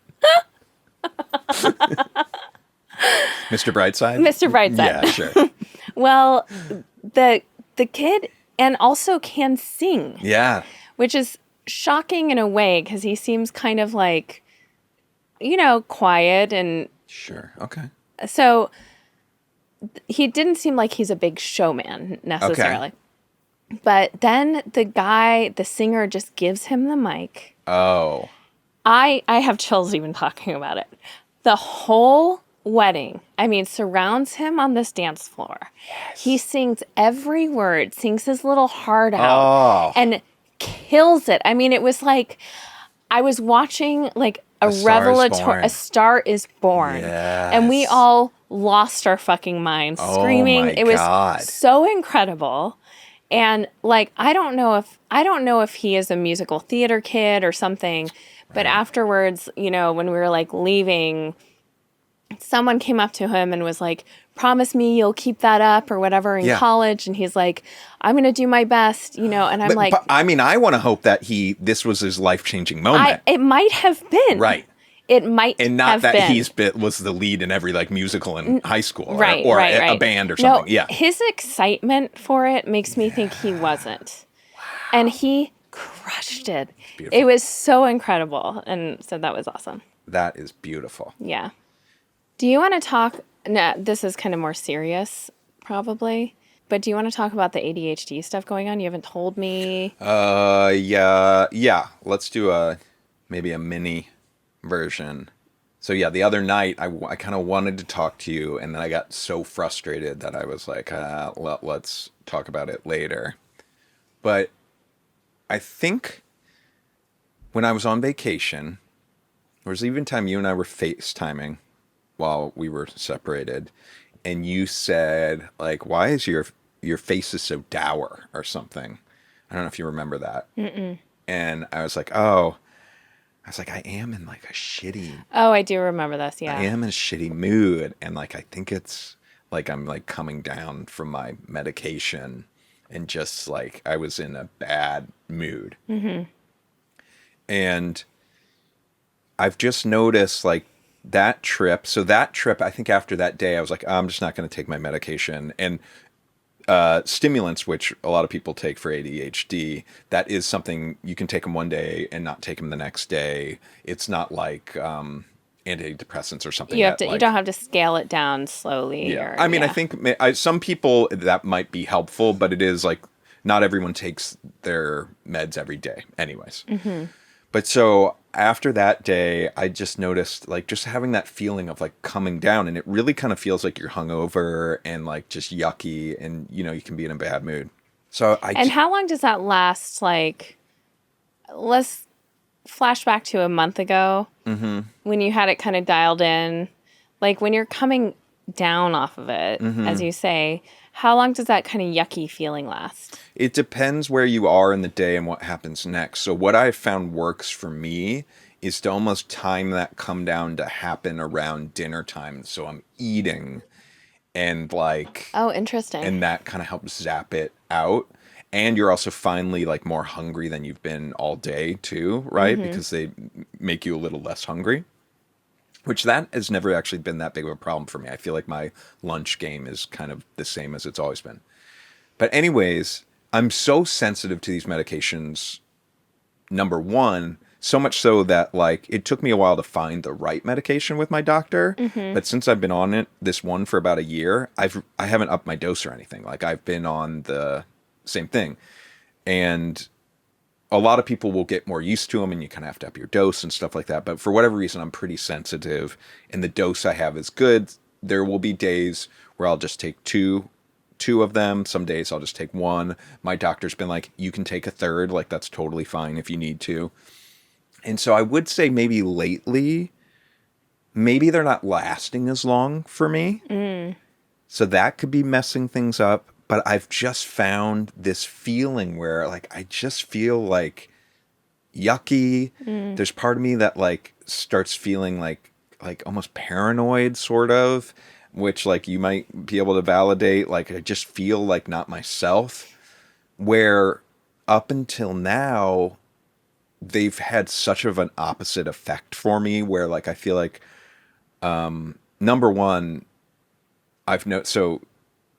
Mr. Brightside? Mr. Brightside. Yeah, sure. Well, the kid and also can sing. Yeah. Which is shocking in a way because he seems kind of like, quiet and... Sure, okay. So he didn't seem like he's a big showman necessarily. Okay. But then the singer just gives him the mic. Oh. I have chills even talking about it. The whole wedding, surrounds him on this dance floor. Yes. He sings every word, sings his little heart out, and kills it. It was like I was watching like a revelatory, A Star is Born. Yes. And we all lost our fucking minds screaming. It was so incredible. And like I don't know if he is a musical theater kid or something, but afterwards, when we were like leaving, someone came up to him and was like, "Promise me you'll keep that up or whatever in college." And he's like, "I'm going to do my best," and I'm like, I want to hope that this was his life-changing moment. It might have been. Right. It might and not have that been. was the lead in every like musical in high school or a band or something. No, his excitement for it makes me think he wasn't. Wow. And he crushed it. Beautiful. It was so incredible. And so that was awesome. That is beautiful. Yeah. Do you want to talk? No, this is kind of more serious, probably. But do you want to talk about the ADHD stuff going on? You haven't told me. Yeah. Let's do maybe a mini version. So yeah, the other night I kind of wanted to talk to you, and then I got so frustrated that I was like, let's talk about it later. But I think when I was on vacation, there was even time you and I were FaceTiming while we were separated, and you said like, "Why is your face is so dour?" or something. I don't know if you remember that. Mm-mm. And I was like, "Oh." I was like, I am in like a shitty. Oh, I do remember this. Yeah. I am in a shitty mood, and like I think it's like I'm like coming down from my medication, and just like I was in a bad mood. Mm-hmm. And I've just noticed like that trip. So that trip, I think after that day, I was like, I'm just not going to take my medication. And stimulants, which a lot of people take for ADHD, that is something you can take them one day and not take them the next day. It's not like antidepressants or something. You don't have to scale it down slowly. Yeah. Or, I mean, I think some people that might be helpful, but it is like not everyone takes their meds every day anyways. Mm-hmm. But so after that day, I just noticed like just having that feeling of like coming down, and it really kind of feels like you're hungover and like just yucky, and you can be in a bad mood. So And how long does that last? Like, let's flash back to a month ago when you had it kind of dialed in. Like when you're coming down off of it, as you say, how long does that kind of yucky feeling last? It depends where you are in the day and what happens next. So what I've found works for me is to almost time that come down to happen around dinner time. So I'm eating and like... Oh, interesting. And that kind of helps zap it out. And you're also finally like more hungry than you've been all day too, right? Mm-hmm. Because they make you a little less hungry. Which that has never actually been that big of a problem for me. I feel like my lunch game is kind of the same as it's always been. But anyways, I'm so sensitive to these medications, number one, so much so that like it took me a while to find the right medication with my doctor. Mm-hmm. But since I've been on this one for about a year, I haven't upped my dose or anything. Like I've been on the same thing. And a lot of people will get more used to them, and you kind of have to up your dose and stuff like that. But for whatever reason, I'm pretty sensitive, and the dose I have is good. There will be days where I'll just take two of them. Some days I'll just take one. My doctor's been like, you can take a third. Like, that's totally fine if you need to. And so I would say maybe lately, maybe they're not lasting as long for me. Mm. So that could be messing things up. But I've just found this feeling where, like, I just feel, like, yucky. Mm. There's part of me that, like, starts feeling, like almost paranoid, sort of, which, like, you might be able to validate. Like, I just feel, like, not myself. Where up until now, they've had such of an opposite effect for me, where, like, I feel like, number one, so...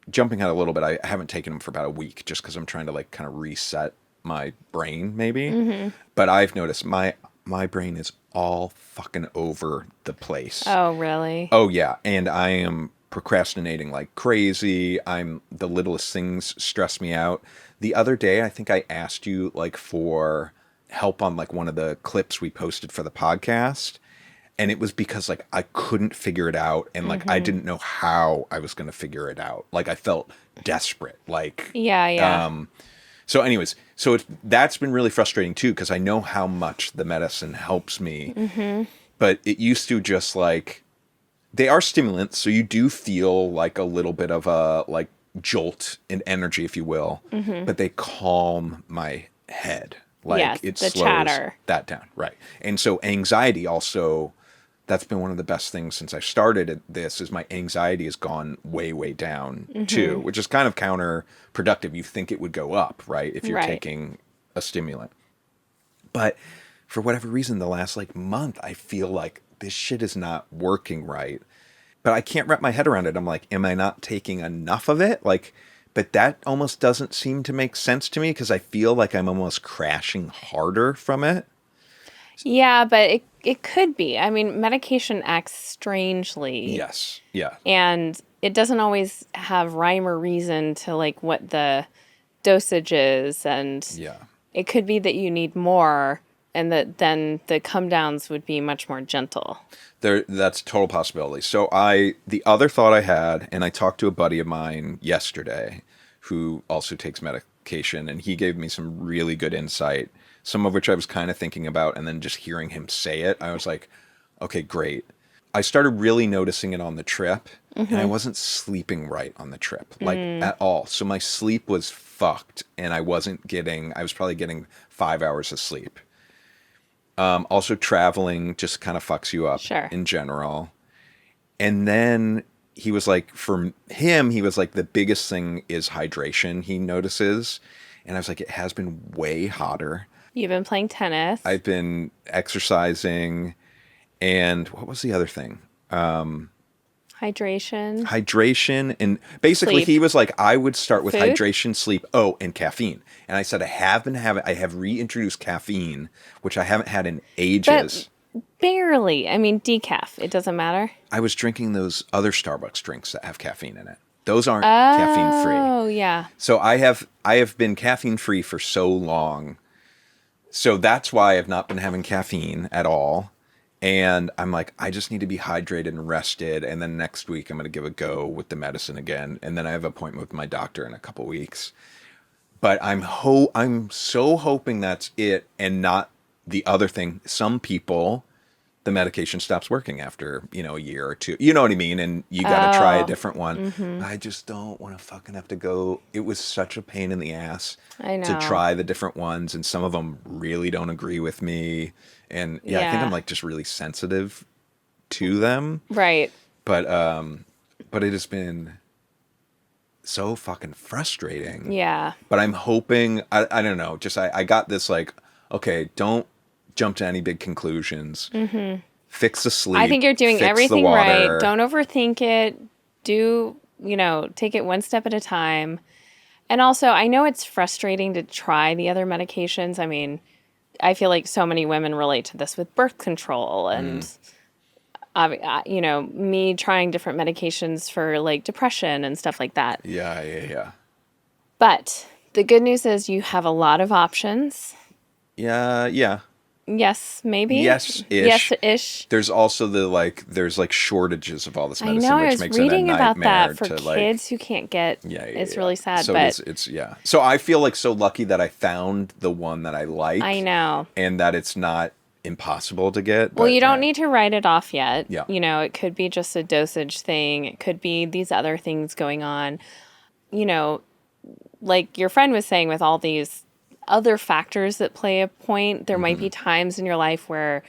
Jumping out a little bit, I haven't taken them for about a week just because I'm trying to like kind of reset my brain maybe. Mm-hmm. But I've noticed my brain is all fucking over the place. Oh, really? Oh, yeah. And I am procrastinating like crazy. The littlest things stress me out. The other day, I think I asked you like for help on like one of the clips we posted for the podcast. And it was because, like, I couldn't figure it out. And, like, I didn't know how I was going to figure it out. Like, I felt desperate. Like... Yeah. So anyways, that's been really frustrating, too, because I know how much the medicine helps me. Mm-hmm. But it used to just, like... They are stimulants, so you do feel, like, a little bit of a, like, jolt in energy, if you will. Mm-hmm. But they calm my head. Like, yes, it the slows chatter. That down. Right. And so anxiety also... That's been one of the best things since I started this is my anxiety has gone way, way down too, which is kind of counterproductive. You think it would go up, right? If you're taking a stimulant. But for whatever reason, the last like month, I feel like this shit is not working right. But I can't wrap my head around it. I'm like, am I not taking enough of it? Like, But that almost doesn't seem to make sense to me because I feel like I'm almost crashing harder from it. Yeah, but it could be. I mean, medication acts strangely. Yes. Yeah. And it doesn't always have rhyme or reason to like what the dosage is. And Yeah. it could be that you need more and that then the come downs would be much more gentle. That's a total possibility. So the other thought I had, and I talked to a buddy of mine yesterday who also takes medication, and he gave me some really good insight, some of which I was kind of thinking about, and then just hearing him say it, I was like, okay, great. I started really noticing it on the trip, and I wasn't sleeping right on the trip, like at all. So my sleep was fucked, and I was probably getting 5 hours of sleep. Also, traveling just kind of fucks you up in general. And then he was like, for him, he was like, the biggest thing is hydration he notices. And I was like, it has been way hotter. You've been playing tennis. I've been exercising. And what was the other thing? Hydration. And basically, Sleep. he was like, I would start with Food? hydration, sleep, and caffeine. And I said, I have reintroduced caffeine, which I haven't had in ages. But barely. I mean, decaf. It doesn't matter. I was drinking those other Starbucks drinks that have caffeine in it. Those aren't caffeine free. Oh, yeah. So I have been caffeine free for so long. So that's why I've not been having caffeine at all. And I'm like, I just need to be hydrated and rested. And then next week I'm going to give a go with the medicine again. And then I have an appointment with my doctor in a couple weeks. But I'm so hoping that's it and not the other thing. Some people, the medication stops working after, a year or two. You know what I mean? And you got to try a different one. Mm-hmm. I just don't want to fucking have to go. It was such a pain in the ass to try the different ones. And some of them really don't agree with me. And I think I'm like just really sensitive to them. Right. But it has been so fucking frustrating. Yeah. But I'm hoping, I don't know, just I got this like, okay, don't jump to any big conclusions. Mm-hmm. Fix the sleep. I think you're doing everything right. Don't overthink it. Take it one step at a time. And also, I know it's frustrating to try the other medications. I mean, I feel like so many women relate to this with birth control and, me trying different medications for like depression and stuff like that. Yeah. But the good news is you have a lot of options. Yeah. Yes, maybe. Yes-ish. Yes-ish. There's also there's shortages of all this medicine, which makes it a nightmare. I know. I was reading about that for kids who can't get. It's really sad. So but it's So I feel like so lucky that I found the one that I like. I know. And that it's not impossible to get. Well, you don't need to write it off yet. Yeah. It could be just a dosage thing. It could be these other things going on. Like your friend was saying, with all these other factors that play a point, there might be times in your life where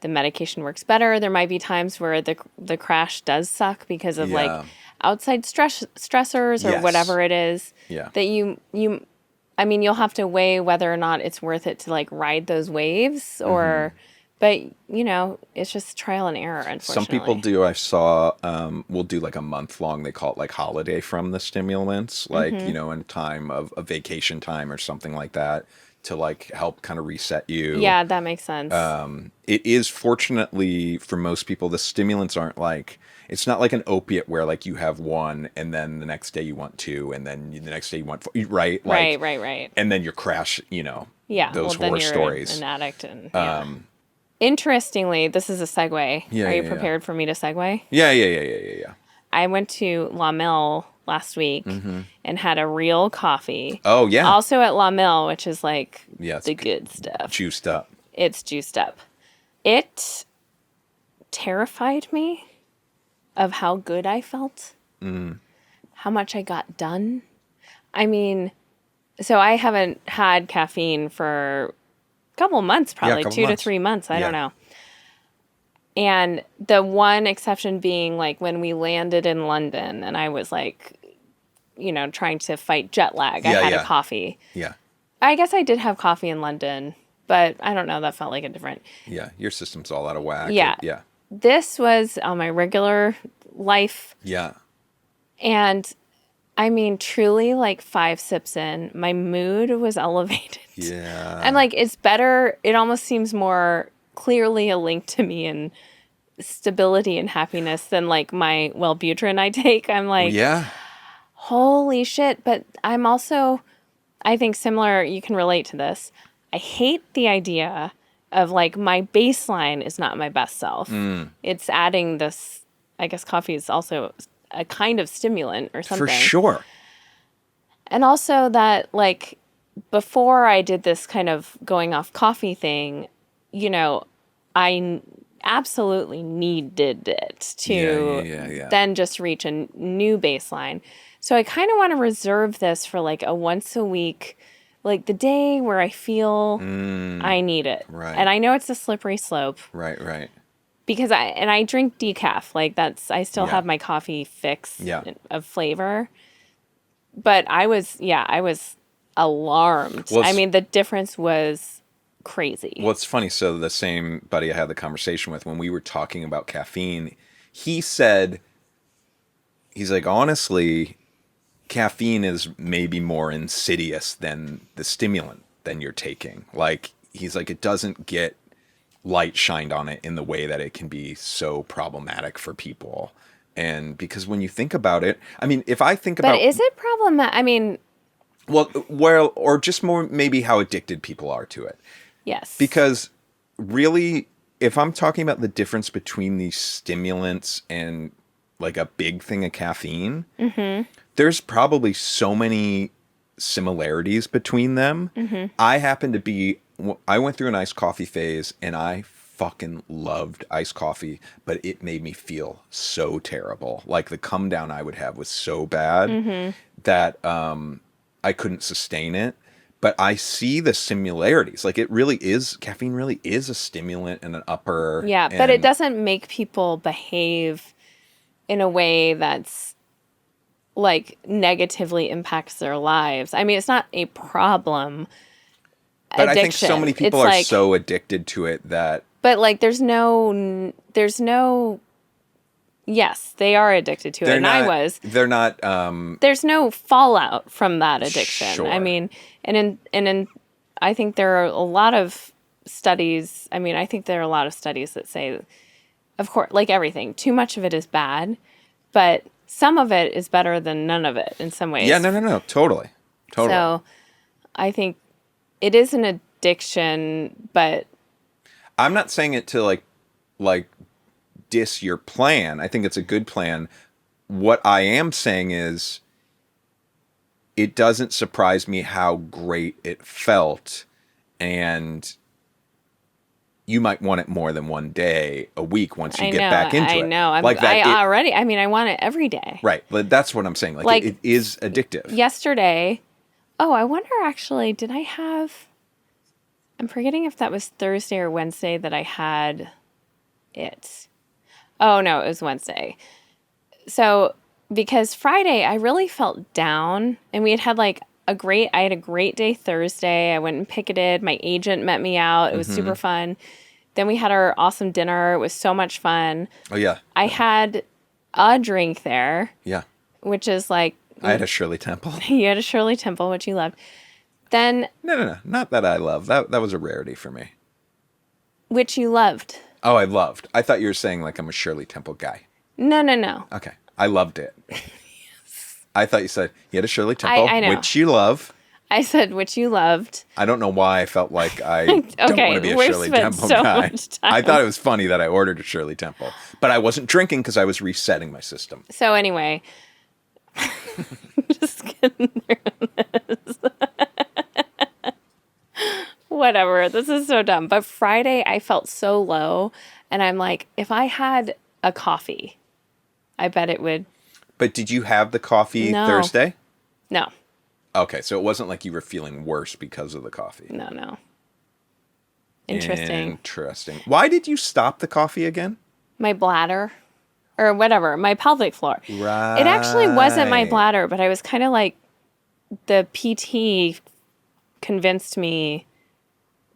the medication works better. There might be times where the crash does suck because of like outside stressors or whatever it is. Yeah. That you'll have to weigh whether or not it's worth it to like ride those waves or but it's just trial and error, unfortunately. Some people do, I saw, will do like a month long, they call it like holiday from the stimulants, like, in time of a vacation time or something like that to like help kind of reset you. Yeah, that makes sense. It is, fortunately for most people, the stimulants aren't like, it's not like an opiate where like you have one and then the next day you want two and then the next day you want four, right? Like, right. And then you crash, those then horror you're stories. An addict and Interestingly, this is a segue. Are you prepared for me to segue? Yeah. I went to La Mille last week and had a real coffee. Oh, yeah. Also at La Mille, which is like the good stuff. Juiced up. It's juiced up. It terrified me of how good I felt, how much I got done. I mean, so I haven't had caffeine for couple months, probably 2 to 3 months. I don't know. And the one exception being like when we landed in London and I was like, trying to fight jet lag. I had a coffee. Yeah. I guess I did have coffee in London, but I don't know. That felt like a different. Yeah. Your system's all out of whack. Yeah. This was on my regular life. Yeah. And I mean, truly, like 5 sips in, my mood was elevated. Yeah. I'm like, it's better. It almost seems more clearly a link to me and stability and happiness than like my Wellbutrin I take. I'm like, Yeah. holy shit. But I'm also, I think similar, you can relate to this. I hate the idea of like my baseline is not my best self. It's adding this, I guess coffee is also a kind of stimulant or something. For sure. And also that, like, before I did this kind of going off coffee thing, you know, absolutely needed it to Yeah. then just reach a new baseline. So I kind of want to reserve this for like a once a week, like the day where I feel I need it. Right. And I know it's a slippery slope. Right. Because I drink decaf, like I still Yeah. have my coffee fix Yeah. of flavor. But I was alarmed. Well, I mean, the difference was crazy. Well, it's funny. So the same buddy I had the conversation with, when we were talking about caffeine, he said, he's like, honestly, caffeine is maybe more insidious than the stimulant than you're taking. Like, he's like, it doesn't get light shined on it in the way that it can be so problematic for people. And because when you think about it, I mean, if I think about... But is it problematic? I mean... Well, or just more maybe how addicted people are to it. Yes. Because really, if I'm talking about the difference between these stimulants and like a big thing of caffeine, there's probably so many similarities between them. I went through an iced coffee phase and I fucking loved iced coffee, but it made me feel so terrible. Like the come down I would have was so bad that I couldn't sustain it. But I see the similarities. Like caffeine really is a stimulant and an upper. Yeah, but it doesn't make people behave in a way that's like negatively impacts their lives. I mean, it's not a problem. But addiction. I think so many people are so addicted to it that... But like there's no yes, they are addicted to it. They're not there's no fallout from that addiction. Sure. I mean, and in I think there are a lot of studies. I mean, I think there are a lot of studies that say, of course, like everything, too much of it is bad, but some of it is better than none of it in some ways. Yeah, no, totally. So I think it is an addiction, but I'm not saying it to like diss your plan. I think it's a good plan. What I am saying is it doesn't surprise me how great it felt, and you might want it more than one day a week once you get back into it. I know. I want it every day. Right. But that's what I'm saying. Like it is addictive. Yesterday, I wonder actually, I'm forgetting if that was Thursday or Wednesday that I had it. Oh, no, it was Wednesday. So, because Friday, I really felt down. And we had like I had a great day Thursday. I went and picketed. My agent met me out. It was super fun. Then we had our awesome dinner. It was so much fun. Oh, yeah. I had a drink there. Yeah. Which is like... I had a Shirley Temple. You had a Shirley Temple, which you loved. Then... No. Not that I love. That was a rarity for me. Which you loved. Oh, I loved. I thought you were saying like I'm a Shirley Temple guy. No. Okay. I loved it. Yes. I thought you said you had a Shirley Temple, I know. which you love. I said which you loved. I don't know why I felt like I don't want to be a Shirley Temple so guy. Much time. I thought it was funny that I ordered a Shirley Temple, but I wasn't drinking because I was resetting my system. So anyway, just getting this. Whatever. This is so dumb. But Friday, I felt so low, and I'm like, if I had a coffee, I bet it would. But did you have the coffee Thursday? No. Okay, so it wasn't like you were feeling worse because of the coffee. No. Interesting. Why did you stop the coffee again? My bladder. Or whatever. My pelvic floor. Right. It actually wasn't my bladder, but I was kind of like, the PT convinced me.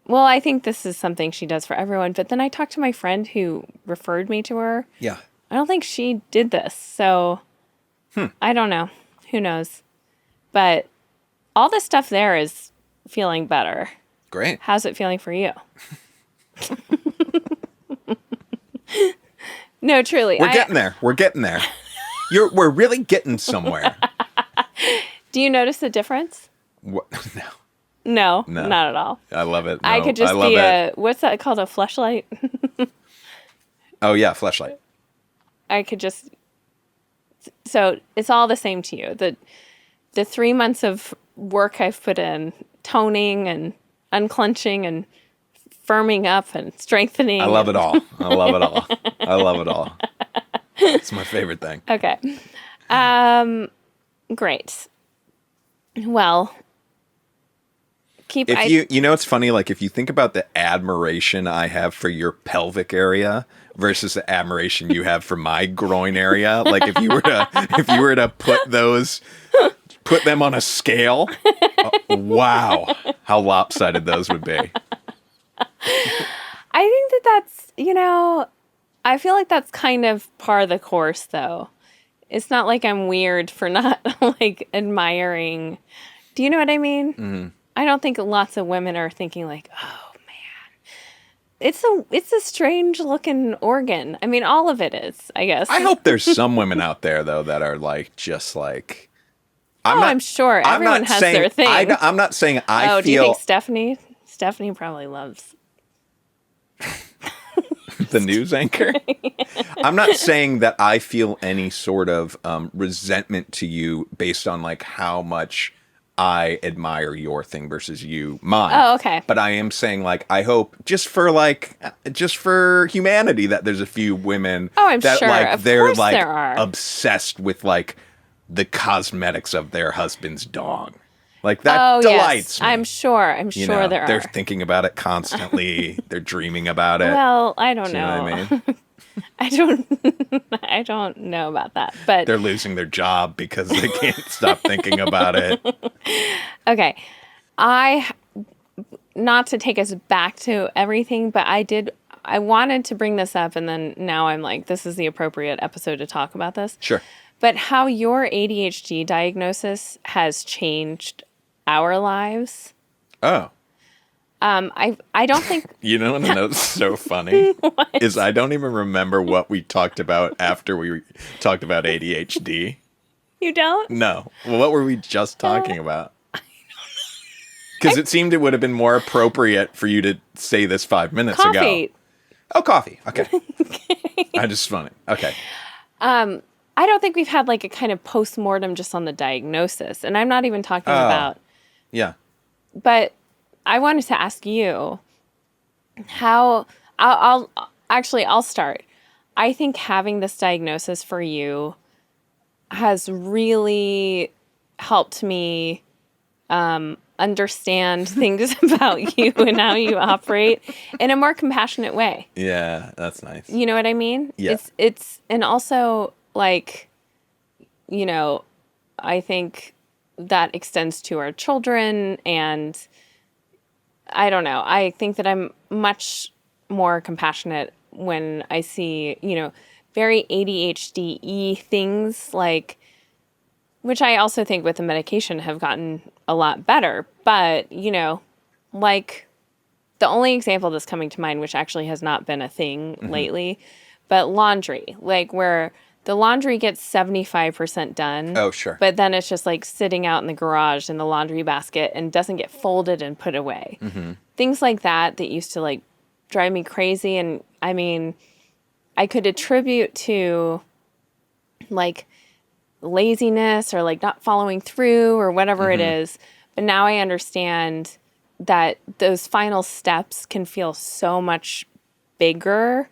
Well, I think this is something she does for everyone. But then I talked to my friend who referred me to her. Yeah. I don't think she did this. So, I don't know. Who knows? But all this stuff there is feeling better. Great. How's it feeling for you? No, truly. We're getting there. We're getting there. We're really getting somewhere. Do you notice a difference? What? No, No. not at all. I love it. I could just be what's that called? A fleshlight? Oh, yeah, fleshlight. I could just... So it's all the same to you. The 3 months of work I've put in, toning and unclenching and firming up and strengthening. I love it all. I love it all. I love it all. It's my favorite thing. Okay. Great. Well, it's funny, like if you think about the admiration I have for your pelvic area versus the admiration you have for my groin area, like if you were to put them on a scale, wow, how lopsided those would be. I think that's, I feel like that's kind of par the course, though. It's not like I'm weird for not, like, admiring. Do you know what I mean? Mm-hmm. I don't think lots of women are thinking, like, oh, man. It's a strange-looking organ. I mean, all of it is, I guess. I hope there's some women out there, though, that are, like, just, like... I'm sure. Everyone has their thing. I'm not saying I feel... Oh, do you think Stephanie? Stephanie probably loves... the news anchor? I'm not saying that I feel any sort of resentment to you based on like how much I admire your thing versus you mine. Oh, okay. But I am saying like I hope just for humanity that there's a few women that sure. like of they're course like there are. obsessed with like the cosmetics of their husband's dog. Like that delights me. I'm sure there are. They're thinking about it constantly. They're dreaming about it. Well, I don't know. You know what I mean? I don't know about that. But they're losing their job because they can't stop thinking about it. Okay. Not to take us back to everything, but I wanted to bring this up and then now I'm like, this is the appropriate episode to talk about this. Sure. But how your ADHD diagnosis has changed our lives. Oh. I don't think... You know what's so funny? Is I don't even remember what we talked about after we talked about ADHD. You don't? No. Well, what were we just talking about? Because it seemed it would have been more appropriate for you to say this 5 minutes ago. Oh, coffee. Okay. I just funny. Okay. I don't think we've had like a kind of post-mortem just on the diagnosis. And I'm not even talking about... Yeah. But I wanted to ask you how... I'll start. I think having this diagnosis for you has really helped me understand things about you and how you operate in a more compassionate way. Yeah, that's nice. You know what I mean? Yeah. It's and also like, I think that extends to our children and I don't know. I think that I'm much more compassionate when I see, very ADHD-y things like, which I also think with the medication have gotten a lot better. But, like the only example that's coming to mind, which actually has not been a thing lately, but laundry, like where the laundry gets 75% done. Oh, sure. But then it's just like sitting out in the garage in the laundry basket and doesn't get folded and put away. Mm-hmm. Things like that used to like drive me crazy. And I mean, I could attribute to like laziness or like not following through or whatever it is. But now I understand that those final steps can feel so much bigger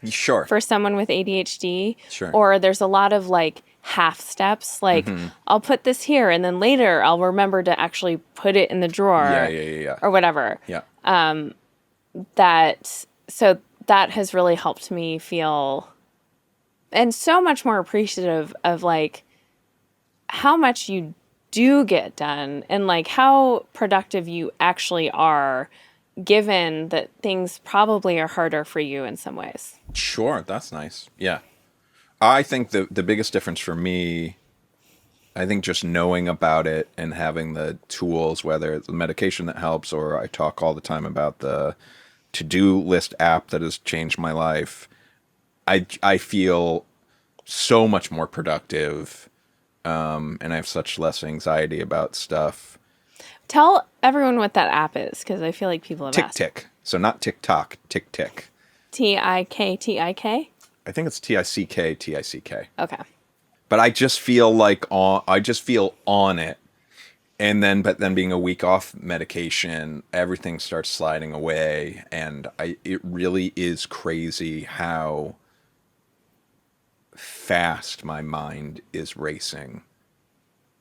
for someone with ADHD. Sure. Or there's a lot of like half steps. Like I'll put this here and then later I'll remember to actually put it in the drawer. Yeah. Or whatever. Yeah. That has really helped me feel and so much more appreciative of like how much you do get done and like how productive you actually are given that things probably are harder for you in some ways. Sure, that's nice. Yeah. I think the biggest difference for me I think just knowing about it and having the tools, whether it's the medication that helps or I talk all the time about the to-do list app that has changed my life, I feel so much more productive, and I have such less anxiety about stuff. Tell everyone what that app is, because I feel like people have Tick asked. Tick. So not TikTok, Tick Tick. TIK. I think it's TICK, TICK. Okay. But I just feel I just feel on it. And then, but then being a week off medication, everything starts sliding away. And it really is crazy how fast my mind is racing.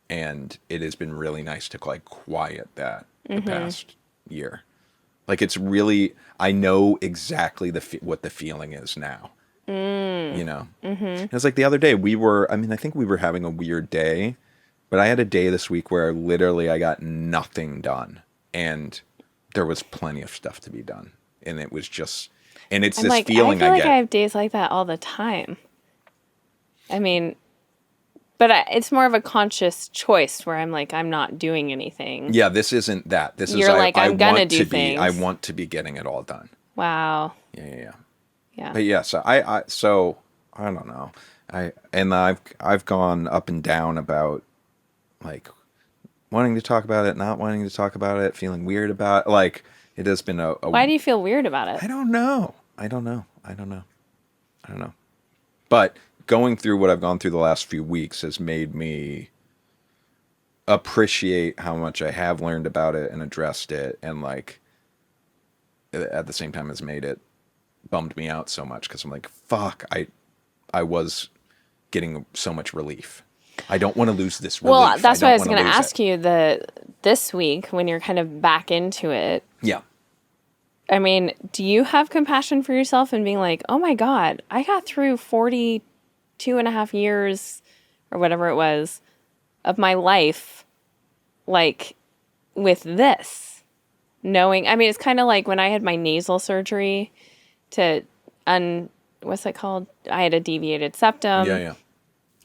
And it has been really nice to like quiet that the past year. Like it's really, I know exactly what the feeling is now. You know, it's like the other day I think we were having a weird day, but I had a day this week where literally I got nothing done and there was plenty of stuff to be done. And it was just, and it's this feeling I feel like get. I have days like that all the time. I mean, but it's more of a conscious choice where I'm like, I'm not doing anything. Yeah, this isn't that. This You're is, like, I'm gonna do things. I want to be getting it all done. Wow. Yeah. Yeah. But yeah, so I don't know. I've gone up and down about like wanting to talk about it, not wanting to talk about it, feeling weird about it. Like it has been a Why do you feel weird about it? I don't know. But going through what I've gone through the last few weeks has made me appreciate how much I have learned about it and addressed it, and like at the same time has made it bummed me out so much because I'm like, fuck, I was getting so much relief. I don't want to lose this relief. Well, that's why I was going to ask you this week when you're kind of back into it. Yeah. I mean, do you have compassion for yourself and being like, oh my God, I got through 42 and a half years or whatever it was of my life, like with this, knowing, I mean, it's kind of like when I had my nasal surgery to what's that called? I had a deviated septum. Yeah.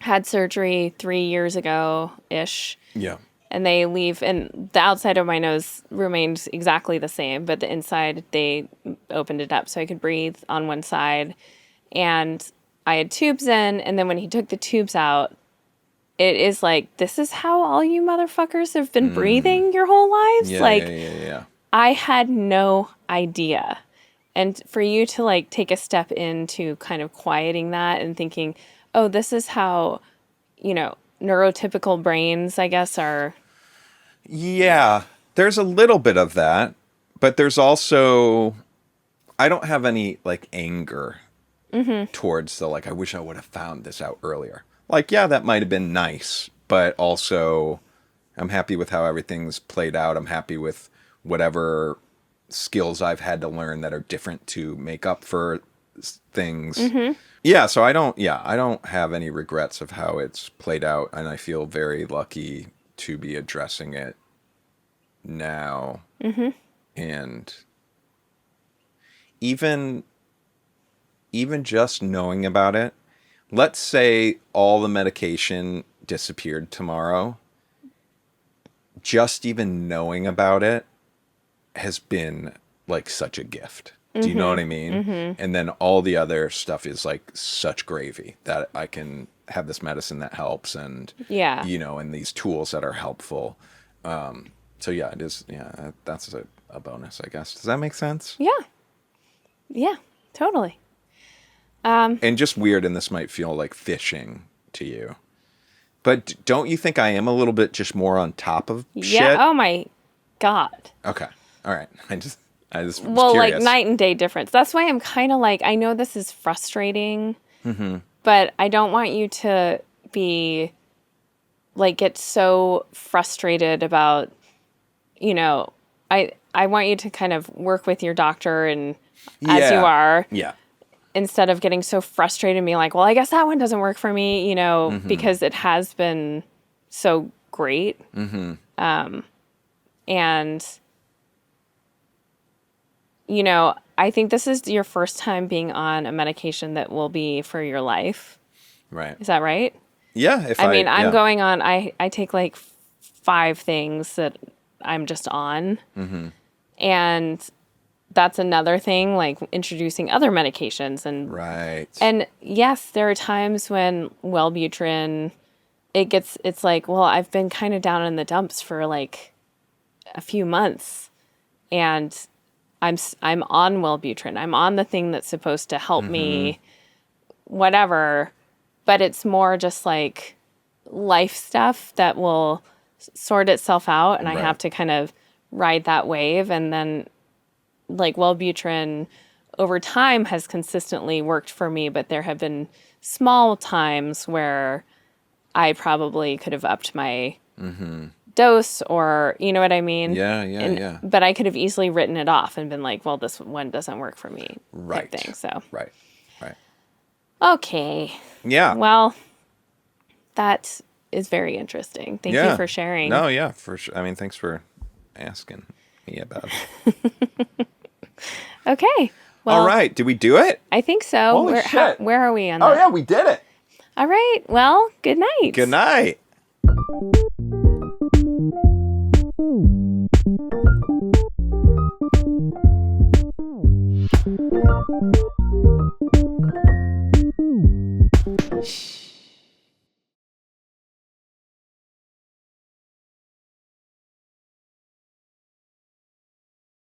Had surgery 3 years ago-ish. Yeah. And they leave, and the outside of my nose remained exactly the same, but the inside, they opened it up so I could breathe on one side. And I had tubes in, and then when he took the tubes out, it is like, this is how all you motherfuckers have been breathing your whole lives? Yeah. I had no idea. And for you to like take a step into kind of quieting that and thinking, oh, this is how, neurotypical brains, I guess, are. Yeah, there's a little bit of that, but there's also, I don't have any like anger towards the like, I wish I would have found this out earlier. Like, yeah, that might have been nice, but also I'm happy with how everything's played out. I'm happy with whatever skills I've had to learn that are different to make up for things. Yeah, so I don't have any regrets of how it's played out, and I feel very lucky to be addressing it now. And even just knowing about it, let's say all the medication disappeared tomorrow, just even knowing about it has been like such a gift. Do you know what I mean? And then all the other stuff is like such gravy that I can have this medicine that helps, and and these tools that are helpful. So yeah, it is. Yeah, that's a bonus, I guess. Does that make sense? Yeah, totally. And just weird, and this might feel like fishing to you, but don't you think I am a little bit just more on top of shit? Oh my God. Okay. All right. I just was curious. Like night and day difference. That's why I'm kind of like, I know this is frustrating, but I don't want you to be like, get so frustrated about, I want you to kind of work with your doctor and as you are. Yeah. Instead of getting so frustrated and being like, well, I guess that one doesn't work for me, because it has been so great. And I think this is your first time being on a medication that will be for your life. Right. Is that right? Yeah. If I mean, I'm yeah. going on, I take like 5 things that I'm just on. Mm-hmm. And that's another thing, like introducing other medications. Right. And yes, there are times when Wellbutrin, it's like, well, I've been kind of down in the dumps for like a few months, and I'm on Wellbutrin. I'm on the thing that's supposed to help me, whatever, but it's more just like life stuff that will sort itself out, and I have to kind of ride that wave. And then like Wellbutrin over time has consistently worked for me, but there have been small times where I probably could have upped my dose, or you know what I mean? Yeah. But I could have easily written it off and been like, well, this one doesn't work for me, type thing. So Right. okay. Yeah. Well, that is very interesting. Thank you for sharing. No, yeah, for sure. I mean, thanks for asking me about it. Okay. Well, all right. Did we do it? I think so. Holy shit. Where are we on Oh, that? yeah, we did it. All right. Well, good night. Good night. Shh.